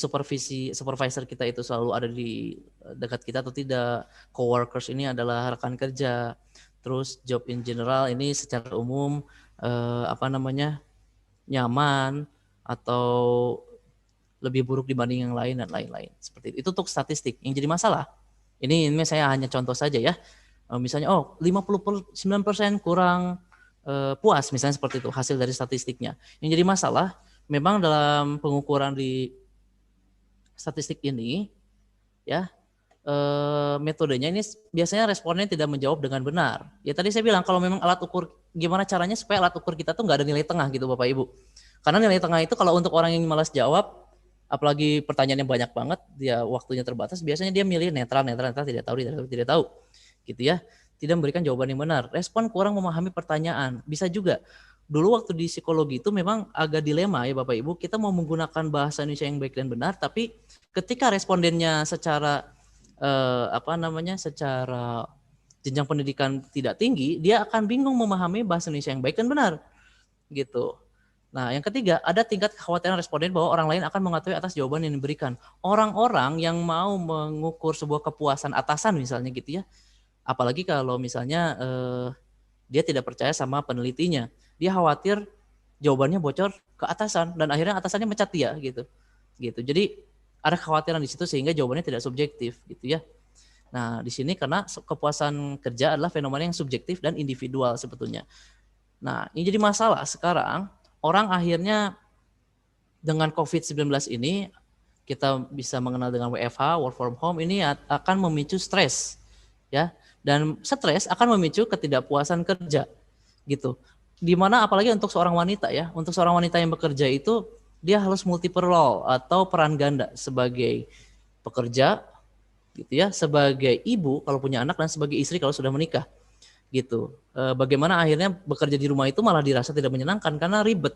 supervisor kita itu selalu ada di dekat kita atau tidak, coworkers ini adalah rekan kerja, terus job in general ini secara umum nyaman atau lebih buruk dibanding yang lain dan lain-lain. Seperti itu untuk statistik. Yang jadi masalah, ini saya hanya contoh saja ya. Misalnya 59% kurang puas misalnya seperti itu hasil dari statistiknya. Yang jadi masalah memang dalam pengukuran di statistik ini ya metodenya ini biasanya responnya tidak menjawab dengan benar. Ya tadi saya bilang kalau memang alat ukur, gimana caranya supaya alat ukur kita tuh nggak ada nilai tengah gitu Bapak Ibu. Karena nilai tengah itu kalau untuk orang yang malas jawab, apalagi pertanyaannya banyak banget, dia waktunya terbatas, biasanya dia milih netral, tidak tahu, gitu ya. Tidak memberikan jawaban yang benar. Respon kurang memahami pertanyaan, bisa juga. Dulu waktu di psikologi itu memang agak dilema ya Bapak Ibu, kita mau menggunakan bahasa Indonesia yang baik dan benar, tapi ketika respondennya secara secara jenjang pendidikan tidak tinggi, dia akan bingung memahami bahasa Indonesia yang baik dan benar, gitu. Nah, yang ketiga, ada tingkat kekhawatiran responden bahwa orang lain akan mengetahui atas jawaban yang diberikan. Orang-orang yang mau mengukur sebuah kepuasan atasan misalnya gitu ya, apalagi kalau misalnya dia tidak percaya sama penelitinya, dia khawatir jawabannya bocor ke atasan dan akhirnya atasannya mecat dia gitu. Jadi ada kekhawatiran di situ sehingga jawabannya tidak subjektif gitu ya. Nah, di sini karena kepuasan kerja adalah fenomena yang subjektif dan individual sebetulnya. Nah, ini jadi masalah sekarang. Orang akhirnya dengan COVID-19 ini, kita bisa mengenal dengan WFH, work from home, ini akan memicu stres, ya. Dan stres akan memicu ketidakpuasan kerja, gitu. Dimana apalagi untuk seorang wanita ya, untuk seorang wanita yang bekerja itu dia harus multiple role atau peran ganda sebagai pekerja, gitu ya, sebagai ibu kalau punya anak dan sebagai istri kalau sudah menikah. Gitu. Bagaimana akhirnya bekerja di rumah itu malah dirasa tidak menyenangkan karena ribet.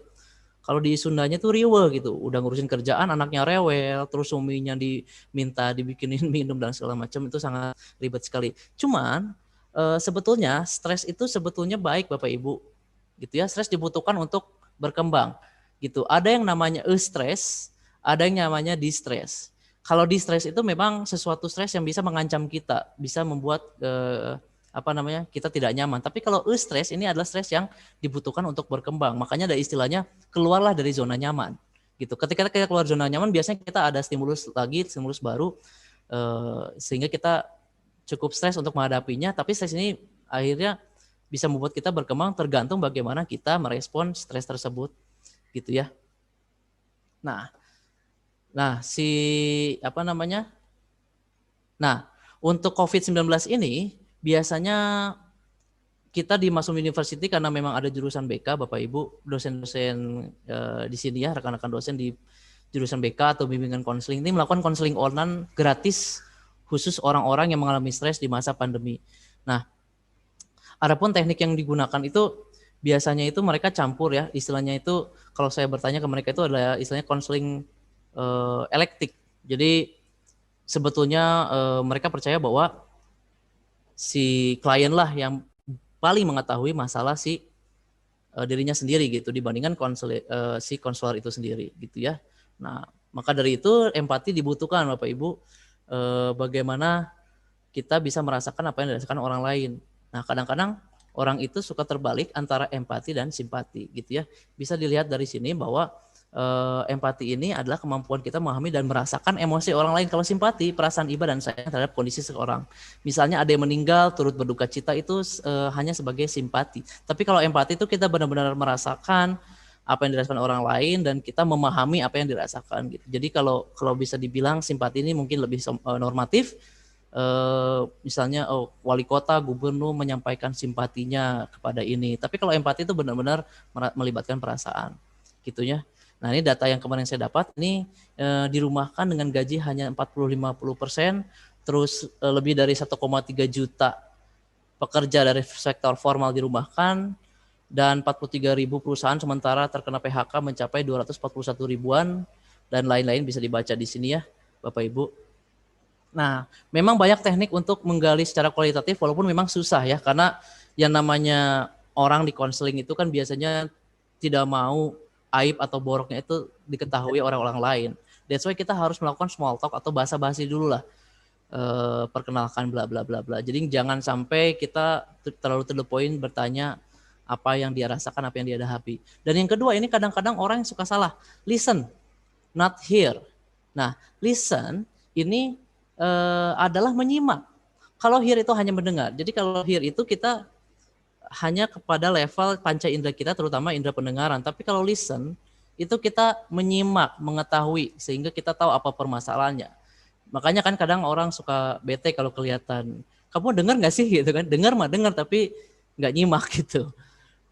Kalau di Sundanya tuh riwe gitu, udah ngurusin kerjaan, anaknya rewel, terus suaminya diminta dibikinin minum dan segala macam, itu sangat ribet sekali. Cuman sebetulnya stres itu sebetulnya baik Bapak Ibu, gitu ya. Stres dibutuhkan untuk berkembang, gitu. Ada yang namanya eustress, ada yang namanya distress. Kalau distress itu memang sesuatu stres yang bisa mengancam kita, bisa membuat kita tidak nyaman. Tapi kalau stres ini adalah stres yang dibutuhkan untuk berkembang. Makanya ada istilahnya keluarlah dari zona nyaman. Gitu. Ketika kita keluar zona nyaman, biasanya kita ada stimulus baru, sehingga kita cukup stres untuk menghadapinya. Tapi stres ini akhirnya bisa membuat kita berkembang tergantung bagaimana kita merespon stres tersebut, gitu ya. Nah, untuk COVID-19 ini biasanya kita di Masum University karena memang ada jurusan BK, Bapak Ibu, dosen-dosen di sini ya, rekan-rekan dosen di jurusan BK atau bimbingan konseling ini melakukan konseling online gratis khusus orang-orang yang mengalami stres di masa pandemi. Nah, adapun teknik yang digunakan itu biasanya itu mereka campur ya, istilahnya itu kalau saya bertanya ke mereka itu adalah istilahnya konseling elektik. Jadi sebetulnya mereka percaya bahwa si klien lah yang paling mengetahui masalah si dirinya sendiri gitu dibandingkan si konselor itu sendiri gitu ya. Nah, maka dari itu empati dibutuhkan Bapak Ibu, bagaimana kita bisa merasakan apa yang dirasakan orang lain. Nah, kadang-kadang orang itu suka terbalik antara empati dan simpati gitu ya. Bisa dilihat dari sini bahwa empati ini adalah kemampuan kita memahami dan merasakan emosi orang lain. Kalau simpati, perasaan iba dan sayang terhadap kondisi seseorang. Misalnya ada yang meninggal, turut berduka cita, itu hanya sebagai simpati. Tapi kalau empati itu kita benar-benar merasakan apa yang dirasakan orang lain dan kita memahami apa yang dirasakan gitu. Jadi kalau bisa dibilang simpati ini mungkin lebih normatif. Misalnya wali kota, gubernur menyampaikan simpatinya kepada ini. Tapi kalau empati itu benar-benar melibatkan perasaan, gitunya. Nah ini data yang kemarin saya dapat ini dirumahkan dengan gaji hanya 40-50%, terus lebih dari 1,3 juta pekerja dari sektor formal dirumahkan, dan 43.000 perusahaan sementara terkena PHK mencapai 241 ribuan, dan lain-lain bisa dibaca di sini ya Bapak Ibu. Nah, memang banyak teknik untuk menggali secara kualitatif walaupun memang susah ya, karena yang namanya orang di konseling itu kan biasanya tidak mau aib atau boroknya itu diketahui orang-orang lain. That's why kita harus melakukan small talk atau basa-basi dulu lah. Perkenalkan bla bla bla bla. Jadi jangan sampai kita terlalu to the point bertanya apa yang dia rasakan, apa yang dia hadapi. Dan yang kedua, ini kadang-kadang orang yang suka salah. Listen, not hear. Nah, listen ini adalah menyimak. Kalau hear itu hanya mendengar. Jadi kalau hear itu kita hanya kepada level panca indera kita, terutama indera pendengaran. Tapi kalau listen itu kita menyimak, mengetahui sehingga kita tahu apa permasalahannya. Makanya kan kadang orang suka bete kalau kelihatan, kamu dengar nggak sih gitu kan? Dengar mah dengar tapi nggak nyimak gitu.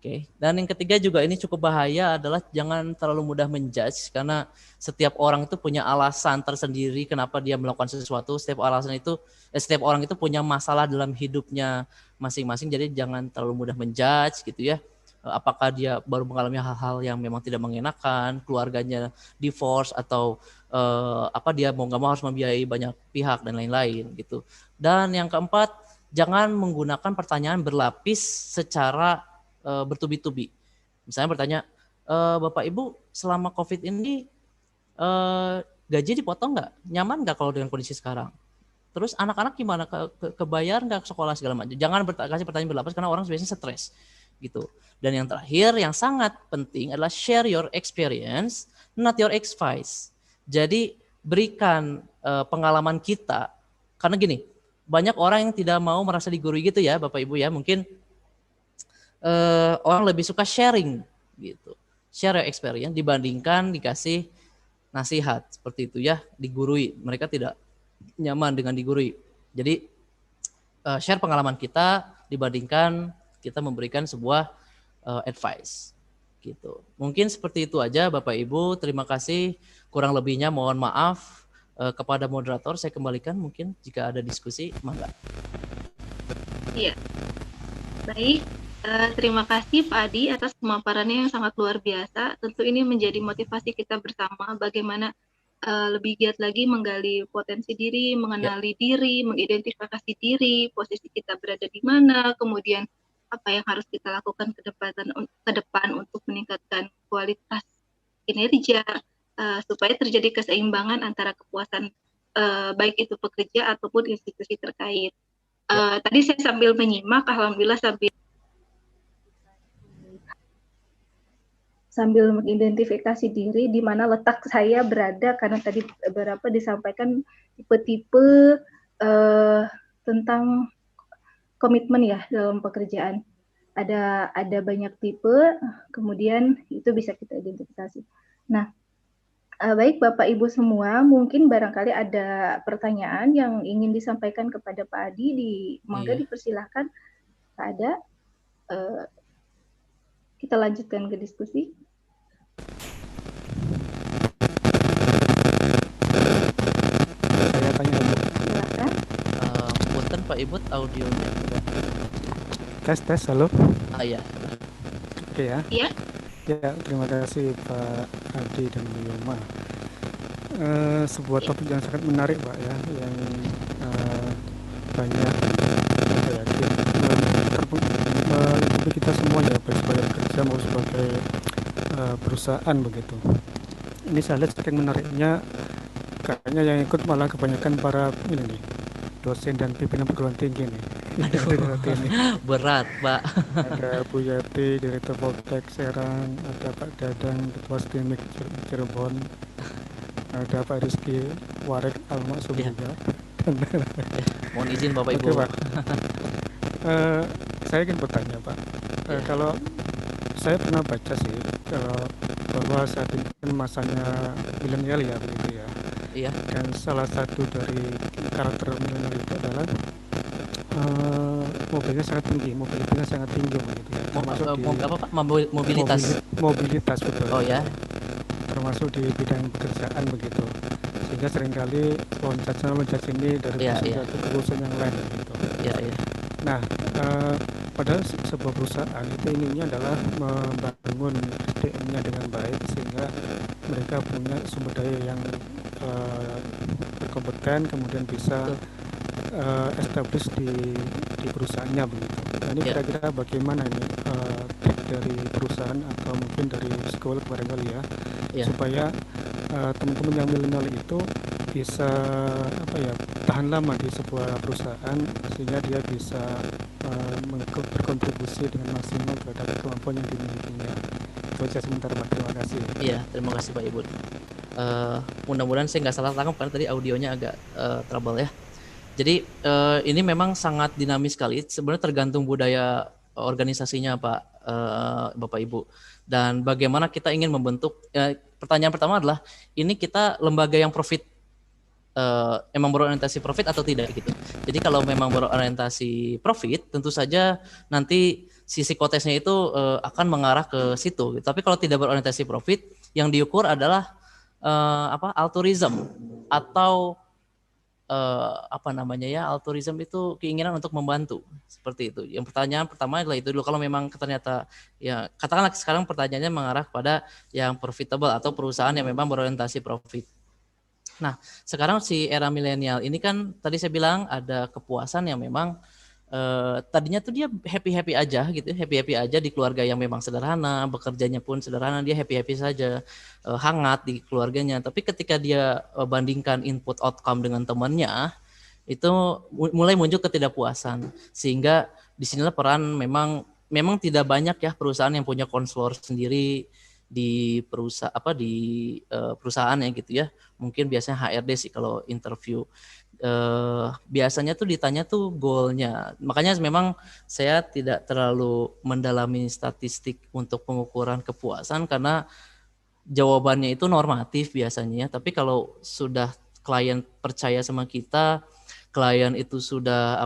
Oke. Dan yang ketiga juga ini cukup bahaya adalah jangan terlalu mudah menjudge, karena setiap orang itu punya alasan tersendiri kenapa dia melakukan sesuatu. Setiap orang itu punya masalah dalam hidupnya masing-masing. Jadi jangan terlalu mudah menjudge gitu ya. Apakah dia baru mengalami hal-hal yang memang tidak mengenakan, keluarganya divorce, atau dia mau nggak mau harus membiayai banyak pihak dan lain-lain gitu. Dan yang keempat, jangan menggunakan pertanyaan berlapis secara bertubi-tubi. Misalnya bertanya, Bapak Ibu selama COVID ini gaji dipotong nggak? Nyaman nggak kalau dengan kondisi sekarang? Terus anak-anak gimana? Kebayar nggak sekolah segala macam? Jangan kasih pertanyaan berlapis karena orang biasanya stres gitu. Dan yang terakhir yang sangat penting adalah share your experience, not your advice. Jadi berikan pengalaman kita, karena gini, banyak orang yang tidak mau merasa digurui gitu ya Bapak Ibu ya, mungkin orang lebih suka sharing gitu, share your experience dibandingkan dikasih nasihat seperti itu ya, digurui. Mereka tidak nyaman dengan digurui. Jadi share pengalaman kita dibandingkan kita memberikan sebuah advice gitu. Mungkin seperti itu aja Bapak Ibu. Terima kasih. Kurang lebihnya mohon maaf. Kepada moderator saya kembalikan mungkin jika ada diskusi, mangga. Iya. Baik. Terima kasih Pak Adi atas pemaparannya yang sangat luar biasa. Tentu ini menjadi motivasi kita bersama bagaimana lebih giat lagi menggali potensi diri, mengenali diri, mengidentifikasi diri, posisi kita berada di mana, kemudian apa yang harus kita lakukan ke depan untuk meningkatkan kualitas kinerja supaya terjadi keseimbangan antara kepuasan baik itu pekerja ataupun institusi terkait. Tadi saya sambil menyimak, alhamdulillah sambil mengidentifikasi diri di mana letak saya berada, karena tadi beberapa disampaikan tipe-tipe tentang komitmen ya dalam pekerjaan. Ada banyak tipe, kemudian itu bisa kita identifikasi. Nah, baik Bapak Ibu semua, mungkin barangkali ada pertanyaan yang ingin disampaikan kepada Pak Adi, monggo dipersilahkan. Pak Ada, kita lanjutkan ke diskusi. Saya tanya dulu. Silakan. Punten Pak Ibu, audionya udah. Tes, halo. Iya. Oke ya. Iya. Ya, terima kasih Pak Adi dan Bu Yoma. Sebuah topik yang sangat menarik Pak ya, yang banyak melingkupi kita semua ya, baik sebagai pekerja maupun sebagai perusahaan begitu. Ini saya lihat saking menariknya, kayaknya yang ikut malah kebanyakan para dosen dan pimpinan perguruan tinggi nih. Aduh, Hati ini. berat, Pak. Ada Bu Yati, Direktur Poltek Serang, ada Pak Dadang, Ketua Stimik Cirebon, ada Pak Rizky Warek Almaksum Iya. juga. Mohon izin Bapak Oke Ibu. Pak, Eh, saya ingin bertanya Pak, Iya. kalau saya pernah baca sih kalau bahwa saat ini kan masanya milenial ya begitu ya, Iya. dan salah satu dari karakter milenial itu adalah mobilnya sangat tinggi, mobilitasnya sangat tinggi begitu ya, termasuk di Apa Pak? Mobilitas. mobilitas betul, Oh ya. termasuk di bidang pekerjaan begitu, sehingga seringkali loncat sana loncat sini dari Iya, perusahaan iya. satu ke perusahaan yang lain gitu. Iya, iya. Nah, padahal sebuah perusahaan itu inginnya adalah membangun SDM-nya dengan baik sehingga mereka punya sumber daya yang berkompeten, kemudian bisa Betul. establish di perusahaannya begitu. Nah, ini Ya. kira-kira bagaimana ini trik dari perusahaan atau mungkin dari sekolah barangkali ya, Ya. supaya teman-teman yang milenial itu bisa apa ya, tahan lama di sebuah perusahaan sehingga dia bisa berkontribusi dengan maksimal terhadap kemampuan yang dimilikinya. Itu aja sementara Pak, terima kasih. Iya, terima kasih Pak Ibu. Mudah-mudahan saya nggak salah tangkap karena tadi audionya agak trouble ya. Jadi ini memang sangat dinamis sekali. Sebenarnya tergantung budaya organisasinya Pak, Bapak Ibu. Dan bagaimana kita ingin membentuk. Pertanyaan pertama adalah ini kita lembaga yang profit, emang berorientasi profit atau tidak gitu. Jadi kalau memang berorientasi profit, tentu saja nanti si psikotesnya itu akan mengarah ke situ. Tapi kalau tidak berorientasi profit, yang diukur adalah altruism atau apa namanya ya, altruism itu keinginan untuk membantu, seperti itu. Yang pertanyaan pertama adalah itu dulu. Kalau memang ternyata ya katakanlah sekarang pertanyaannya mengarah kepada yang profitable atau perusahaan yang memang berorientasi profit. Nah, sekarang si era milenial ini kan tadi saya bilang ada kepuasan yang memang tadinya tuh dia happy-happy aja gitu, happy-happy aja di keluarga yang memang sederhana, bekerjanya pun sederhana, dia happy-happy saja, hangat di keluarganya. Tapi ketika dia bandingkan input outcome dengan temannya, itu mulai muncul ketidakpuasan. Sehingga disinilah peran memang tidak banyak ya perusahaan yang punya konselor sendiri di perusahaannya gitu ya. Mungkin biasanya HRD sih kalau interview. Biasanya tuh ditanya tuh goalnya. Makanya memang saya tidak terlalu mendalami statistik untuk pengukuran kepuasan karena jawabannya itu normatif biasanya. Tapi kalau sudah klien percaya sama kita, klien itu sudah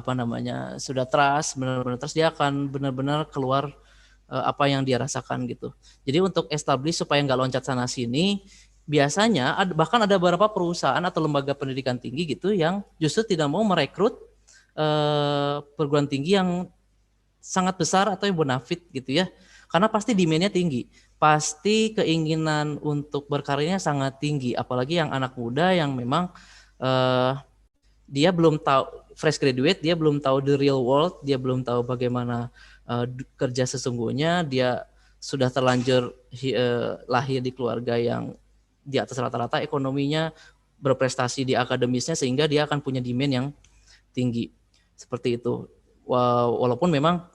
sudah trust, benar-benar trust, dia akan benar-benar keluar apa yang dia rasakan gitu. Jadi untuk establish supaya nggak loncat sana sini, biasanya bahkan ada beberapa perusahaan atau lembaga pendidikan tinggi gitu yang justru tidak mau merekrut perguruan tinggi yang sangat besar atau yang bonafit gitu ya, karena pasti demand-nya tinggi, pasti keinginan untuk berkarirnya sangat tinggi, apalagi yang anak muda yang memang dia belum tahu, fresh graduate, dia belum tahu the real world, dia belum tahu bagaimana kerja sesungguhnya, dia sudah terlanjur lahir di keluarga yang di atas rata-rata ekonominya, berprestasi di akademisnya, sehingga dia akan punya demand yang tinggi. Seperti itu. Walaupun memang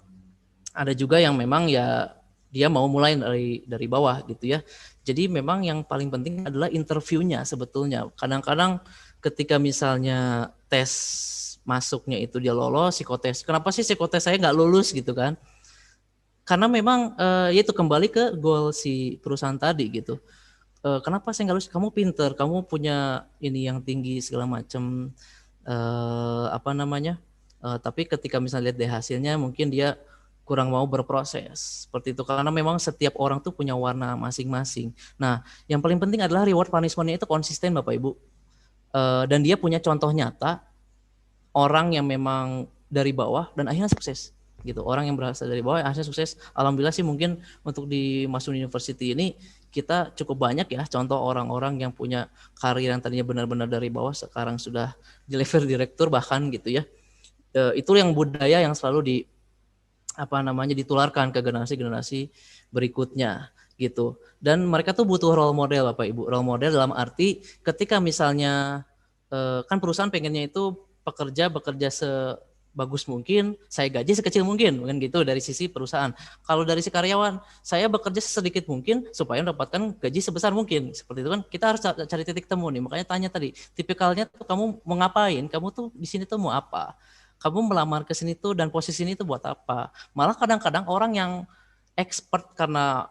ada juga yang memang ya dia mau mulai dari bawah gitu ya. Jadi memang yang paling penting adalah interviewnya sebetulnya. Kadang-kadang ketika misalnya tes masuknya itu dia lolos, psikotes. Kenapa sih psikotes saya nggak lulus gitu kan? Karena memang itu kembali ke goal si perusahaan tadi gitu. Kenapa saya nggak lulus? Kamu pinter, kamu punya ini yang tinggi segala macam, tapi ketika misalnya lihat deh hasilnya, mungkin dia kurang mau berproses seperti itu, karena memang setiap orang tuh punya warna masing-masing. Nah, yang paling penting adalah reward punishment-nya itu konsisten Bapak Ibu, dan dia punya contoh nyata orang yang memang dari bawah dan akhirnya sukses gitu. Orang yang berasal dari bawah akhirnya sukses. Alhamdulillah sih, mungkin untuk di Masun University ini kita cukup banyak ya contoh orang-orang yang punya karir yang tadinya benar-benar dari bawah sekarang sudah di level direktur bahkan gitu ya. Itu yang budaya yang selalu ditularkan ke generasi-generasi berikutnya gitu. Dan mereka tuh butuh role model Bapak Ibu. Role model dalam arti ketika misalnya kan perusahaan pengennya itu pekerja bekerja sebagus mungkin, saya gaji sekecil mungkin gitu dari sisi perusahaan. Kalau dari si karyawan, saya bekerja sedikit mungkin supaya mendapatkan gaji sebesar mungkin. Seperti itu kan, kita harus cari titik temu nih. Makanya tanya tadi, tipikalnya tuh kamu mau ngapain? Kamu tuh di sini tuh mau apa? Kamu melamar ke sini tuh dan posisi ini tuh buat apa? Malah kadang-kadang orang yang expert karena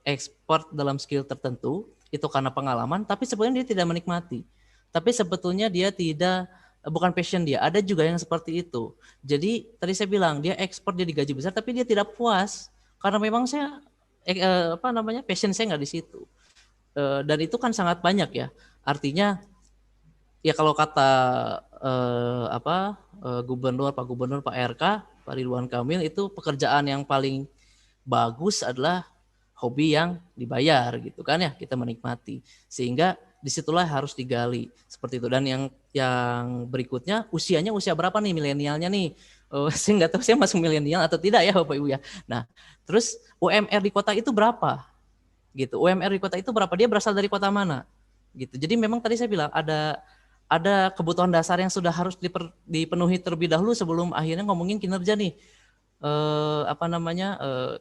expert dalam skill tertentu itu karena pengalaman, tapi sebenarnya dia tidak menikmati. Tapi sebetulnya dia tidak, bukan passion dia. Ada juga yang seperti itu. Jadi tadi saya bilang dia expert, dia digaji besar, tapi dia tidak puas karena memang saya passion saya nggak di situ. Dan itu kan sangat banyak ya. Artinya ya kalau kata Pak Gubernur Pak RK Pak Ridwan Kamil, itu pekerjaan yang paling bagus adalah hobi yang dibayar gitu kan ya, kita menikmati. Sehingga disitulah harus digali seperti itu. Dan yang berikutnya, usianya usia berapa nih milenialnya nih? Saya nggak tahu saya masuk milenial atau tidak ya Bapak Ibu ya. Nah, terus UMR di kota itu berapa? Gitu. UMR di kota itu berapa? Dia berasal dari kota mana? Gitu. Jadi memang tadi saya bilang ada kebutuhan dasar yang sudah harus dipenuhi terlebih dahulu sebelum akhirnya ngomongin kinerja nih.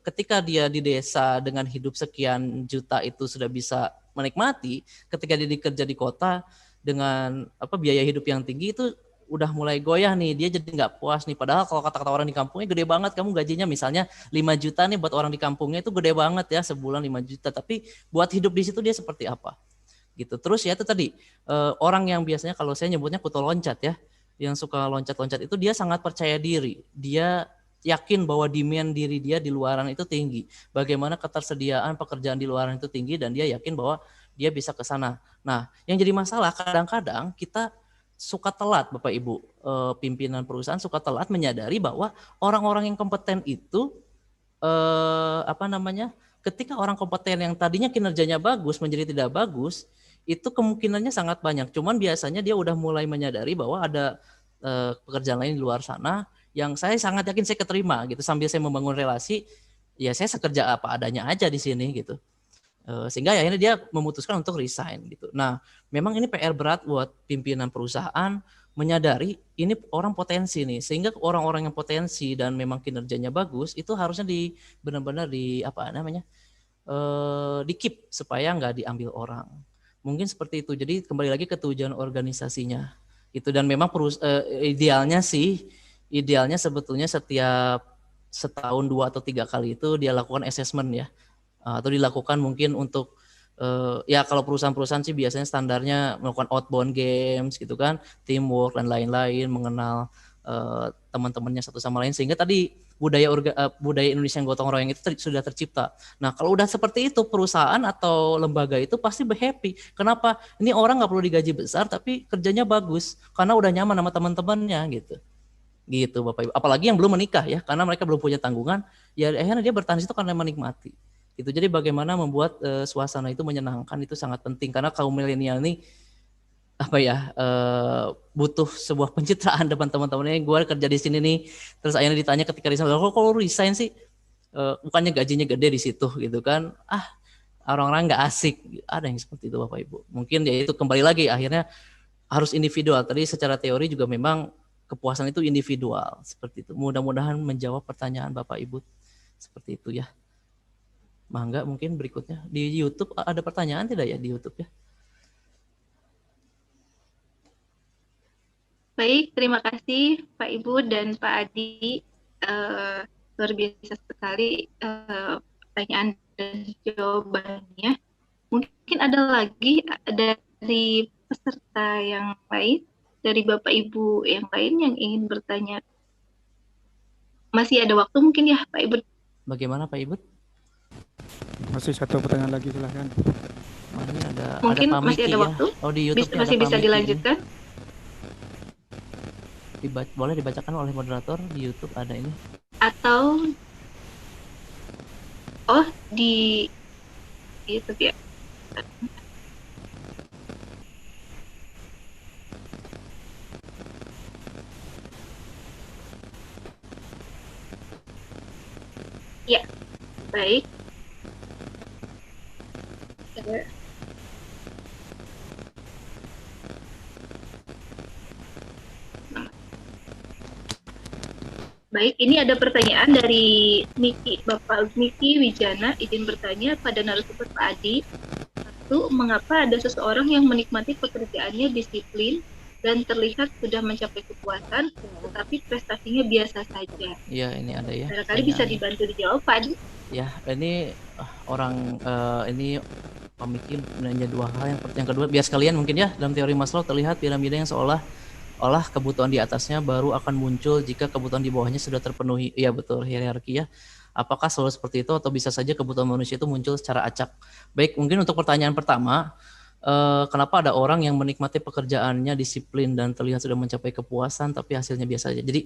Ketika dia di desa dengan hidup sekian juta itu sudah bisa menikmati, ketika dia kerja di kota dengan biaya hidup yang tinggi itu udah mulai goyah nih, dia jadi nggak puas nih. Padahal kalau kata-kata orang di kampungnya gede banget, kamu gajinya misalnya 5 juta nih, buat orang di kampungnya itu gede banget ya, sebulan 5 juta, tapi buat hidup di situ dia seperti apa gitu. Terus ya itu tadi orang yang biasanya kalau saya nyebutnya kutu loncat ya, yang suka loncat-loncat itu dia sangat percaya diri, dia yakin bahwa demand diri dia di luaran itu tinggi. Bagaimana ketersediaan pekerjaan di luaran itu tinggi dan dia yakin bahwa dia bisa ke sana. Nah, yang jadi masalah kadang-kadang kita suka telat Bapak Ibu, pimpinan perusahaan suka telat menyadari bahwa orang-orang yang kompeten itu ketika orang kompeten yang tadinya kinerjanya bagus menjadi tidak bagus, itu kemungkinannya sangat banyak. Cuman biasanya dia udah mulai menyadari bahwa ada pekerjaan lain di luar sana yang saya sangat yakin saya keterima gitu, sambil saya membangun relasi, ya saya sekerja apa adanya aja di sini gitu. Sehingga akhirnya dia memutuskan untuk resign gitu. Nah, memang ini PR berat buat pimpinan perusahaan menyadari ini orang potensi nih, sehingga orang-orang yang potensi dan memang kinerjanya bagus itu harusnya benar-benar di keep supaya nggak diambil orang. Mungkin seperti itu. Jadi kembali lagi ke tujuan organisasinya itu. Dan memang idealnya sebetulnya setiap setahun 2 atau 3 kali itu dia lakukan assessment ya, atau dilakukan mungkin untuk ya kalau perusahaan-perusahaan sih biasanya standarnya melakukan outbound games gitu kan, teamwork dan lain-lain, mengenal teman-temannya satu sama lain, sehingga tadi budaya Indonesia yang gotong royong itu sudah tercipta. Nah kalau udah seperti itu, perusahaan atau lembaga itu pasti happy. Kenapa? Ini orang nggak perlu digaji besar tapi kerjanya bagus karena udah nyaman sama teman-temannya gitu Bapak Ibu. Apalagi yang belum menikah ya, karena mereka belum punya tanggungan, ya akhirnya dia bertahan di situ karena menikmati. Gitu. Jadi bagaimana membuat suasana itu menyenangkan itu sangat penting, karena kaum milenial ini butuh sebuah pencitraan depan teman-temannya. Gue kerja di sini nih, terus akhirnya ditanya ketika resign, kok resign sih? Bukannya gajinya gede di situ gitu kan? Orang-orang nggak asik. Ada yang seperti itu Bapak Ibu. Mungkin ya itu kembali lagi akhirnya harus individual. Tadi secara teori juga memang kepuasan itu individual seperti itu. Mudah-mudahan menjawab pertanyaan Bapak Ibu seperti itu ya. Mangga mungkin berikutnya di YouTube ada pertanyaan tidak ya di YouTube ya? Baik, terima kasih Pak Ibu dan Pak Adi. Luar biasa sekali pertanyaan dan jawabannya. Mungkin ada lagi dari peserta yang lain, dari Bapak Ibu yang lain yang ingin bertanya. Masih ada waktu mungkin ya Pak Ibu? Bagaimana Pak Ibu? Masih satu pertanyaan lagi silahkan. Ini mungkin ada masih ada waktu. Oh di YouTube masih bisa dilanjutkan. Boleh dibacakan oleh moderator di YouTube ada ini. Atau di YouTube ya. Ya, baik. Baik, ini ada pertanyaan dari Bapak Miki Wijana, izin bertanya pada narasumber Pak Adi. Satu, mengapa ada seseorang yang menikmati pekerjaannya disiplin dan terlihat sudah mencapai kepuasan, tetapi prestasinya biasa saja? Iya, ini ada ya. Barangkali bisa dibantu dijawab, Pak Adi. Ya, ini ini Pak Miki menanya dua hal. Yang kedua, biar sekalian mungkin ya, dalam teori Maslow terlihat piramida yang seolah kebutuhan di atasnya baru akan muncul jika kebutuhan di bawahnya sudah terpenuhi. Iya betul, hierarki ya. Apakah selalu seperti itu atau bisa saja kebutuhan manusia itu muncul secara acak? Baik, mungkin untuk pertanyaan pertama, kenapa ada orang yang menikmati pekerjaannya disiplin dan terlihat sudah mencapai kepuasan tapi hasilnya biasa saja? Jadi,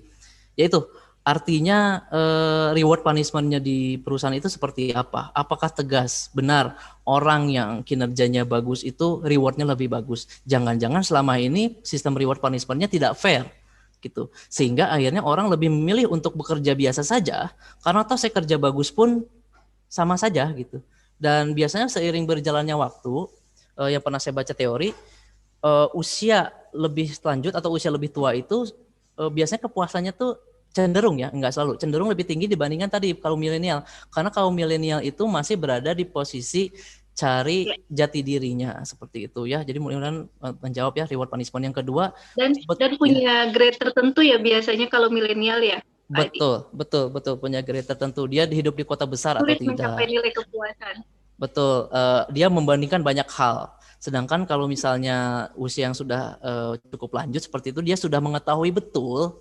yaitu artinya reward punishment-nya di perusahaan itu seperti apa? Apakah tegas? Benar, orang yang kinerjanya bagus itu reward-nya lebih bagus. Jangan-jangan selama ini sistem reward punishment-nya tidak fair gitu. Sehingga akhirnya orang lebih memilih untuk bekerja biasa saja karena toh saya kerja bagus pun sama saja gitu. Dan biasanya seiring berjalannya waktu, yang pernah saya baca teori, usia lebih lanjut atau usia lebih tua itu biasanya kepuasannya tuh cenderung ya, enggak selalu, cenderung lebih tinggi dibandingkan tadi kaum milenial. Karena kaum milenial itu masih berada di posisi cari jati dirinya seperti itu ya. Jadi mudah-mudahan menjawab ya reward punishment. Yang kedua dan punya grade tertentu ya biasanya kalau milenial ya. Betul punya grade tertentu. Dia hidup di kota besar sulit atau tidak. Mencapai nilai kepuasan. Betul, dia membandingkan banyak hal. Sedangkan kalau misalnya usia yang sudah cukup lanjut seperti itu, dia sudah mengetahui betul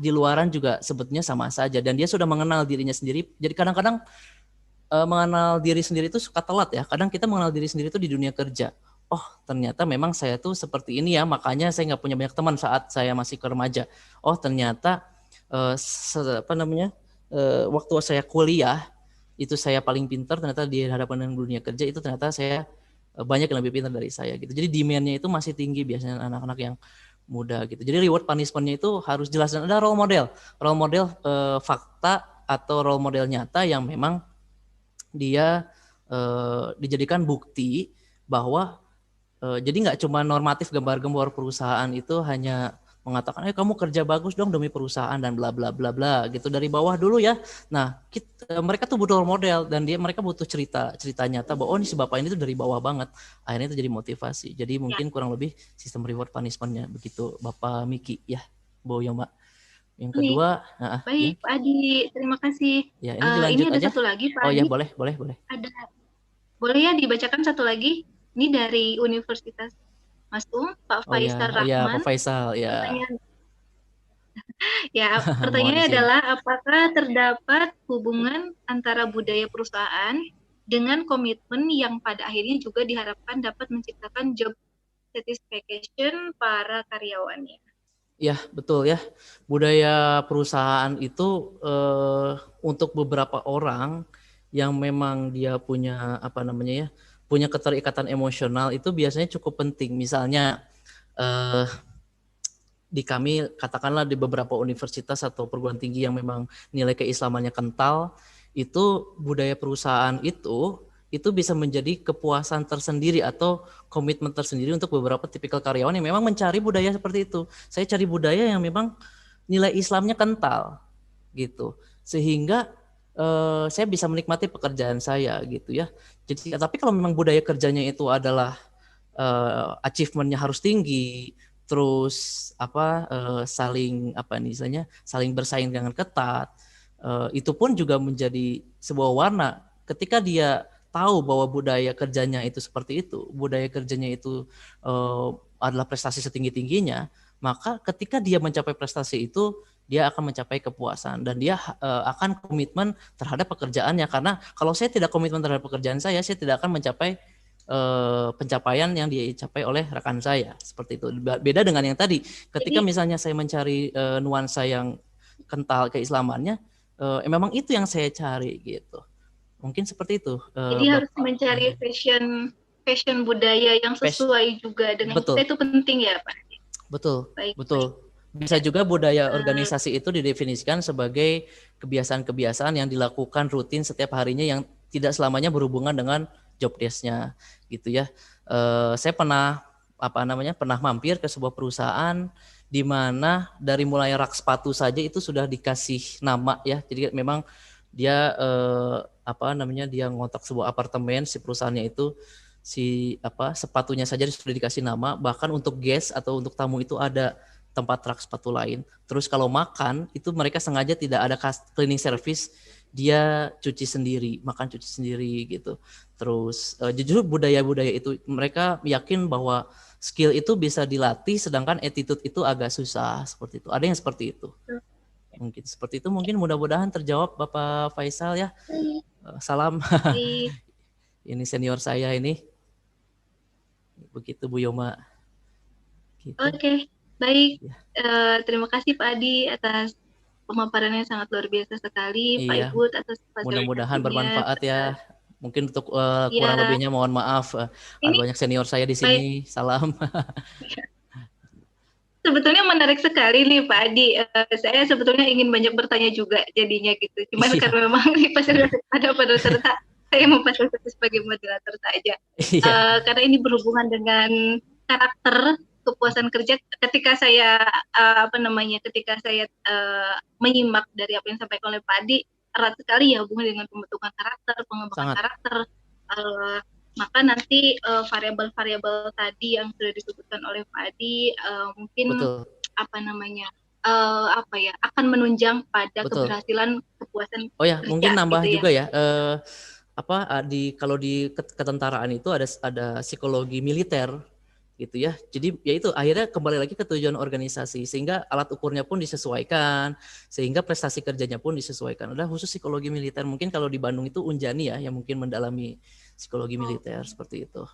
di luaran juga sebetulnya sama saja dan dia sudah mengenal dirinya sendiri. Jadi kadang-kadang mengenal diri sendiri itu suka telat ya. Kadang kita mengenal diri sendiri itu di dunia kerja. Oh ternyata memang saya tuh seperti ini ya, makanya saya nggak punya banyak teman saat saya masih ke remaja. Oh ternyata waktu saya kuliah itu saya paling pintar, ternyata di hadapan dengan dunia kerja itu ternyata saya banyak yang lebih pintar dari saya gitu. Jadi demand-nya itu masih tinggi biasanya anak-anak yang muda gitu. Jadi reward punishment-nya itu harus jelas dan ada role model fakta atau role model nyata yang memang dia dijadikan bukti bahwa jadi nggak cuma normatif gembar-gembor perusahaan itu hanya mengatakan kamu kerja bagus dong demi perusahaan dan bla bla bla bla gitu dari bawah dulu ya. Nah mereka tuh butuh role model dan mereka butuh cerita nyata bahwa ini si bapak ini tuh dari bawah banget. Akhirnya itu jadi motivasi. Jadi mungkin kurang lebih sistem reward punishment-nya begitu Bapak Miki ya, Bu Yoma. Yang kedua, baik Pak Adi, terima kasih. Ya, ini ini ada aja. satu lagi Pak Adi. Ya boleh. Boleh ya dibacakan satu lagi. Ini dari Universitas Masum, Pak Faisal Rahman. Ya, Pak Faisal, ya. Pertanyaannya adalah apakah terdapat hubungan antara budaya perusahaan dengan komitmen yang pada akhirnya juga diharapkan dapat menciptakan job satisfaction para karyawannya? Ya, betul ya. Budaya perusahaan itu untuk beberapa orang yang memang dia punya punya keterikatan emosional itu biasanya cukup penting. Misalnya di kami katakanlah di beberapa universitas atau perguruan tinggi yang memang nilai keislamannya kental, itu budaya perusahaan itu bisa menjadi kepuasan tersendiri atau komitmen tersendiri untuk beberapa tipikal karyawan yang memang mencari budaya seperti itu. Saya cari budaya yang memang nilai Islamnya kental gitu. Sehingga saya bisa menikmati pekerjaan saya gitu ya. Jadi tapi kalau memang budaya kerjanya itu adalah achievement-nya harus tinggi, terus saling saling bersaing dengan ketat, itu pun juga menjadi sebuah warna ketika dia tahu bahwa budaya kerjanya itu seperti itu, budaya kerjanya itu adalah prestasi setinggi-tingginya, maka ketika dia mencapai prestasi itu dia akan mencapai kepuasan dan dia akan komitmen terhadap pekerjaannya. Karena kalau saya tidak komitmen terhadap pekerjaan saya tidak akan mencapai pencapaian yang dicapai oleh rekan saya. Seperti itu. Beda dengan yang tadi. Ketika misalnya saya mencari nuansa yang kental keislamannya, memang itu yang saya cari gitu. Mungkin seperti itu. Jadi harus mencari fashion budaya yang sesuai juga dengan kita itu penting ya Pak. Betul. Bisa juga budaya organisasi itu didefinisikan sebagai kebiasaan-kebiasaan yang dilakukan rutin setiap harinya yang tidak selamanya berhubungan dengan job desk-nya gitu ya. Saya pernah mampir ke sebuah perusahaan di mana dari mulai rak sepatu saja itu sudah dikasih nama ya. Jadi memang dia dia ngontrak sebuah apartemen, si perusahaannya itu sepatunya saja sudah dikasih nama, bahkan untuk guest atau untuk tamu itu ada tempat rak sepatu lain. Terus kalau makan itu mereka sengaja tidak ada cleaning service, dia cuci sendiri, makan cuci sendiri gitu. Terus jujur budaya-budaya itu mereka yakin bahwa skill itu bisa dilatih, sedangkan attitude itu agak susah seperti itu. Ada yang seperti itu. Mungkin seperti itu. Mungkin mudah-mudahan terjawab Bapak Faisal ya. Salam. Baik. Ini senior saya ini. Begitu Bu Yoma. Gitu. Oke, baik. Ya. Terima kasih Pak Adi atas pemaparannya sangat luar biasa sekali. Iya. Pak Ibu atas mudah-mudahan bermanfaat ya. Mungkin untuk kurang Ya. lebihnya mohon maaf. Ada banyak senior saya di sini. Salam. Sebetulnya menarik sekali nih Pak Adi. Saya sebetulnya ingin banyak bertanya juga jadinya gitu. Cuman Iya. karena memang ada peserta, saya memfasilitasi sebagai moderator saja. Iya. Karena ini berhubungan dengan karakter kepuasan kerja. Ketika saya menyimak dari apa yang disampaikan oleh Pak Adi, erat sekali ya hubungan dengan pembentukan karakter, pengembangan Sangat. karakter. Maka nanti variabel-variabel tadi yang sudah disebutkan oleh Pak Adi mungkin Betul. akan menunjang pada Betul. keberhasilan kepuasan Oh ya, kerja, mungkin nambah gitu ya. juga ya. Kalau di ketentaraan itu ada psikologi militer gitu ya. Jadi ya itu akhirnya kembali lagi ke tujuan organisasi, sehingga alat ukurnya pun disesuaikan, sehingga prestasi kerjanya pun disesuaikan. Ada khusus psikologi militer. Mungkin kalau di Bandung itu Unjani ya yang mungkin mendalami psikologi militer seperti itu.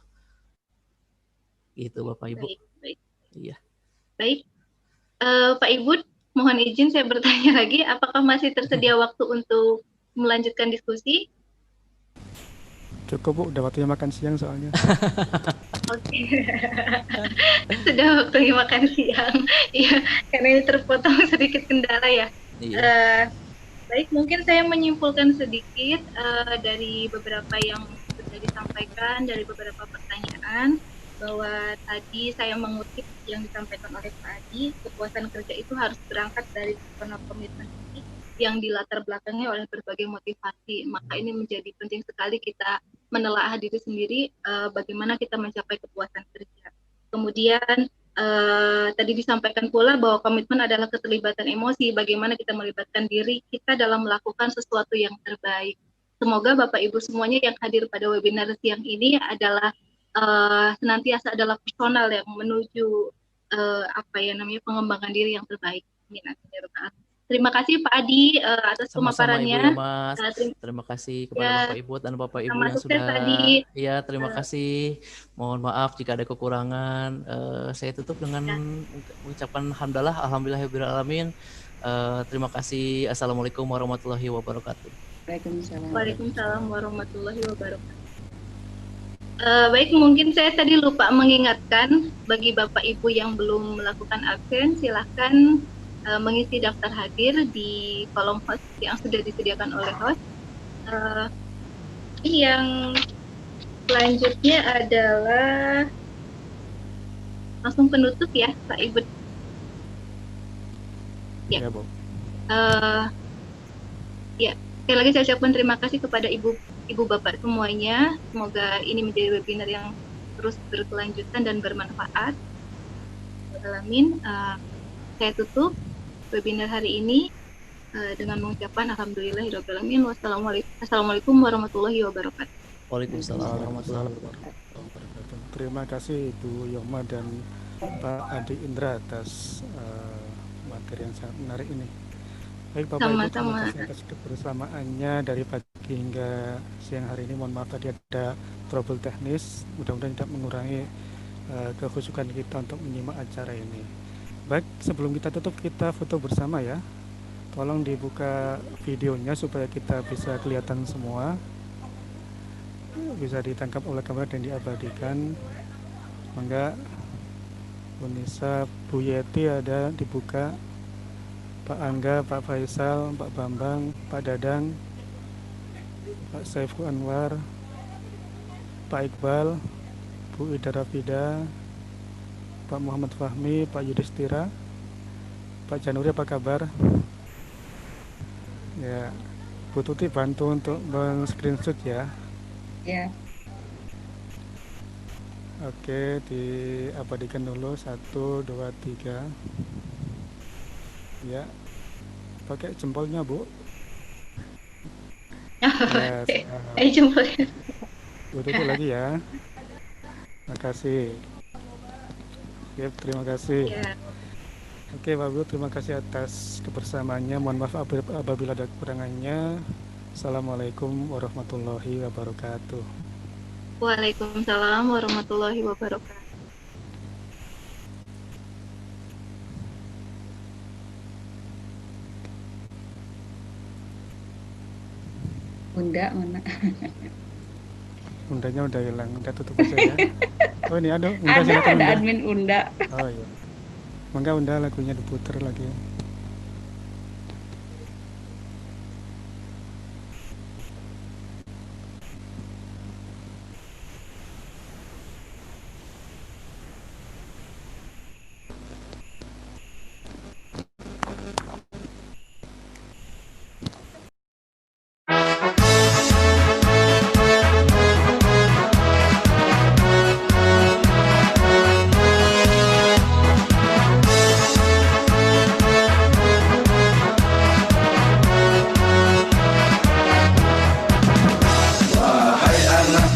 Gitu Bapak Ibu. Baik. Iya. Baik. Pak Ibu, mohon izin saya bertanya lagi, apakah masih tersedia waktu untuk melanjutkan diskusi? Cukup Bu, udah waktunya makan siang soalnya. Oke. Sudah waktunya makan siang. Iya, karena ini terpotong sedikit kendala ya. Iya. Baik, mungkin saya menyimpulkan sedikit dari beberapa yang sudah disampaikan, dari beberapa pertanyaan, bahwa tadi saya mengutip yang disampaikan oleh Pak Adi, kepuasan kerja itu harus berangkat dari personal komitmen yang dilatar belakangi oleh berbagai motivasi. Maka ini menjadi penting sekali kita menelaah diri sendiri bagaimana kita mencapai kepuasan kerja. Kemudian tadi disampaikan pula bahwa komitmen adalah keterlibatan emosi, bagaimana kita melibatkan diri kita dalam melakukan sesuatu yang terbaik. Semoga Bapak Ibu semuanya yang hadir pada webinar siang ini adalah senantiasa adalah personal yang menuju pengembangan diri yang terbaik. Terima kasih Pak Adi atas Sama-sama Ibu pemaparannya. Yomas. Terima kasih kepada Ya. Bapak Ibu dan Bapak Ibu Sama yang sukses sudah. tadi. Ya, terima kasih. Mohon maaf jika ada kekurangan. Saya tutup dengan mengucapkan alhamdulillah alamin. Terima kasih. Assalamualaikum warahmatullahi wabarakatuh. Waalaikumsalam warahmatullahi wabarakatuh. Baik, mungkin saya tadi lupa mengingatkan bagi Bapak Ibu yang belum melakukan absen, silahkan mengisi daftar hadir di kolom host yang sudah disediakan oleh host. Yang selanjutnya adalah langsung penutup ya, Pak Ibu. Ya, ya. Sekali lagi saya ucapkan terima kasih kepada Ibu Bapak semuanya. Semoga ini menjadi webinar yang terus berkelanjutan dan bermanfaat. Amin. Saya tutup webinar hari ini dengan mengucapkan alhamdulillahirobbilalamin. Wassalamualaikum warahmatullahi wabarakatuh. Waalaikumsalam warahmatullahi wabarakatuh. Terima kasih Ibu Yoma dan Pak Adi Indra atas materi yang sangat menarik ini. Baik Bapak Ibu, terima kasih atas kebersamaannya dari pagi hingga siang hari ini. Mohon maaf tadi ada trouble teknis, mudah-mudahan tidak mengurangi kekhusyukan kita untuk menyimak acara ini. Baik, sebelum kita tutup kita foto bersama ya. Tolong dibuka videonya supaya kita bisa kelihatan semua, bisa ditangkap oleh kamera dan diabadikan. Mangga Bu Nisa, Bu Yeti ada dibuka, Pak Angga, Pak Faisal, Pak Bambang, Pak Dadang, Pak Saiful Anwar, Pak Iqbal, Bu Ida Rafida, Pak Muhammad Fahmi, Pak Yudhistira, Pak Januri apa kabar? Ya, Bu Tuti bantu untuk men-screenshot ya. Ya. Oke, diabadikan dulu 1, 2, 3. Ya, pakai jempolnya Bu. Ya, Jempolnya. Bu Tuti lagi ya. Makasih. Yep, terima kasih. Ya. Oke Pak Bu, terima kasih atas kebersamaannya. Mohon maaf apabila ada kekurangannya. Assalamualaikum warahmatullahi wabarakatuh. Waalaikumsalam warahmatullahi wabarakatuh. Bunda mana? Undanya udah hilang, udah tutup aja ya. Oh ini ada Unda, Ada silakan Unda. admin Unda. Oh iya. Mangga Unda lagunya diputer lagi.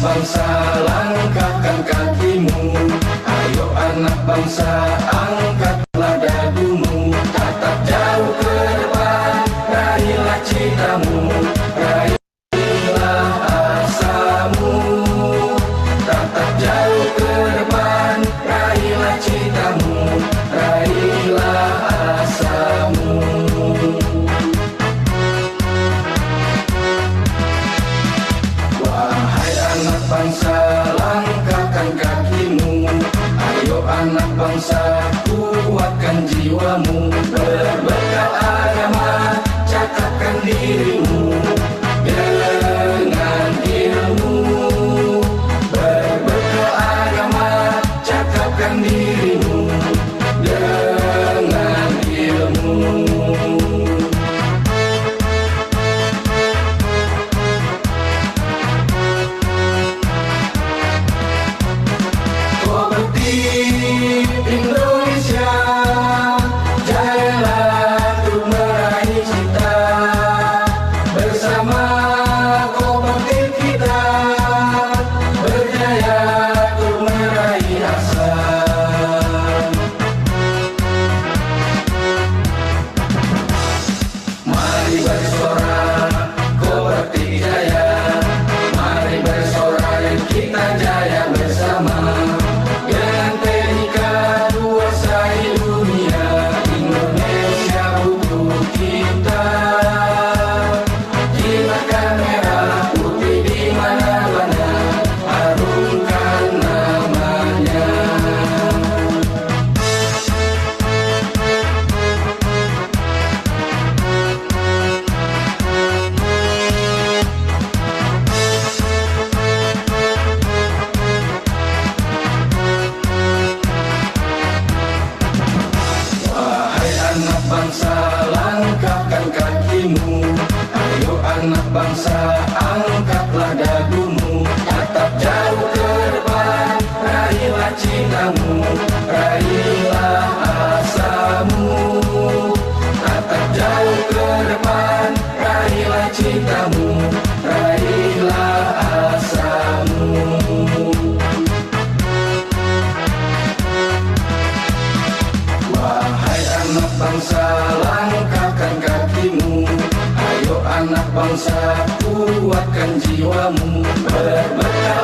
Bangsa, langkahkan kakimu. Ayo anak bangsa, angkatlah dagumu. Tatap jauh ke depan, raihlah citamu, raihlah asamu. Tatap jauh ke depan, raihlah citamu, raihlah asamu. Anak bangsa, langkahkan kakimu. Ayo anak bangsa, kuatkan jiwamu. Berbekal agama, cakapkan dirimu dengan ilmu. Berbekal agama, cakapkan dirimu dengan ilmu. Indonesia, jayalah untuk meraih cita. Bersama kooperatif kita, berjaya untuk meraih asa. Mari bersorak, kooperatif jaya. Mari bersorak, kita jaya bersama. Dengan teknika kuasai dunia, Indonesia butuh kita. Jilakan merah putih di mana-mana, harumkan namanya. Anak bangsa, langkahkan kakimu. Ayo anak bangsa, angkatlah dagumu. Tatap jauh ke depan, raihlah citamu, raihlah asamu. Tatap jauh ke depan, raihlah citamu, raihlah asamu. Wahai anak bangsa, langkahkan kakimu. Ayo anak bangsa, kuatkan jiwamu. Berbekal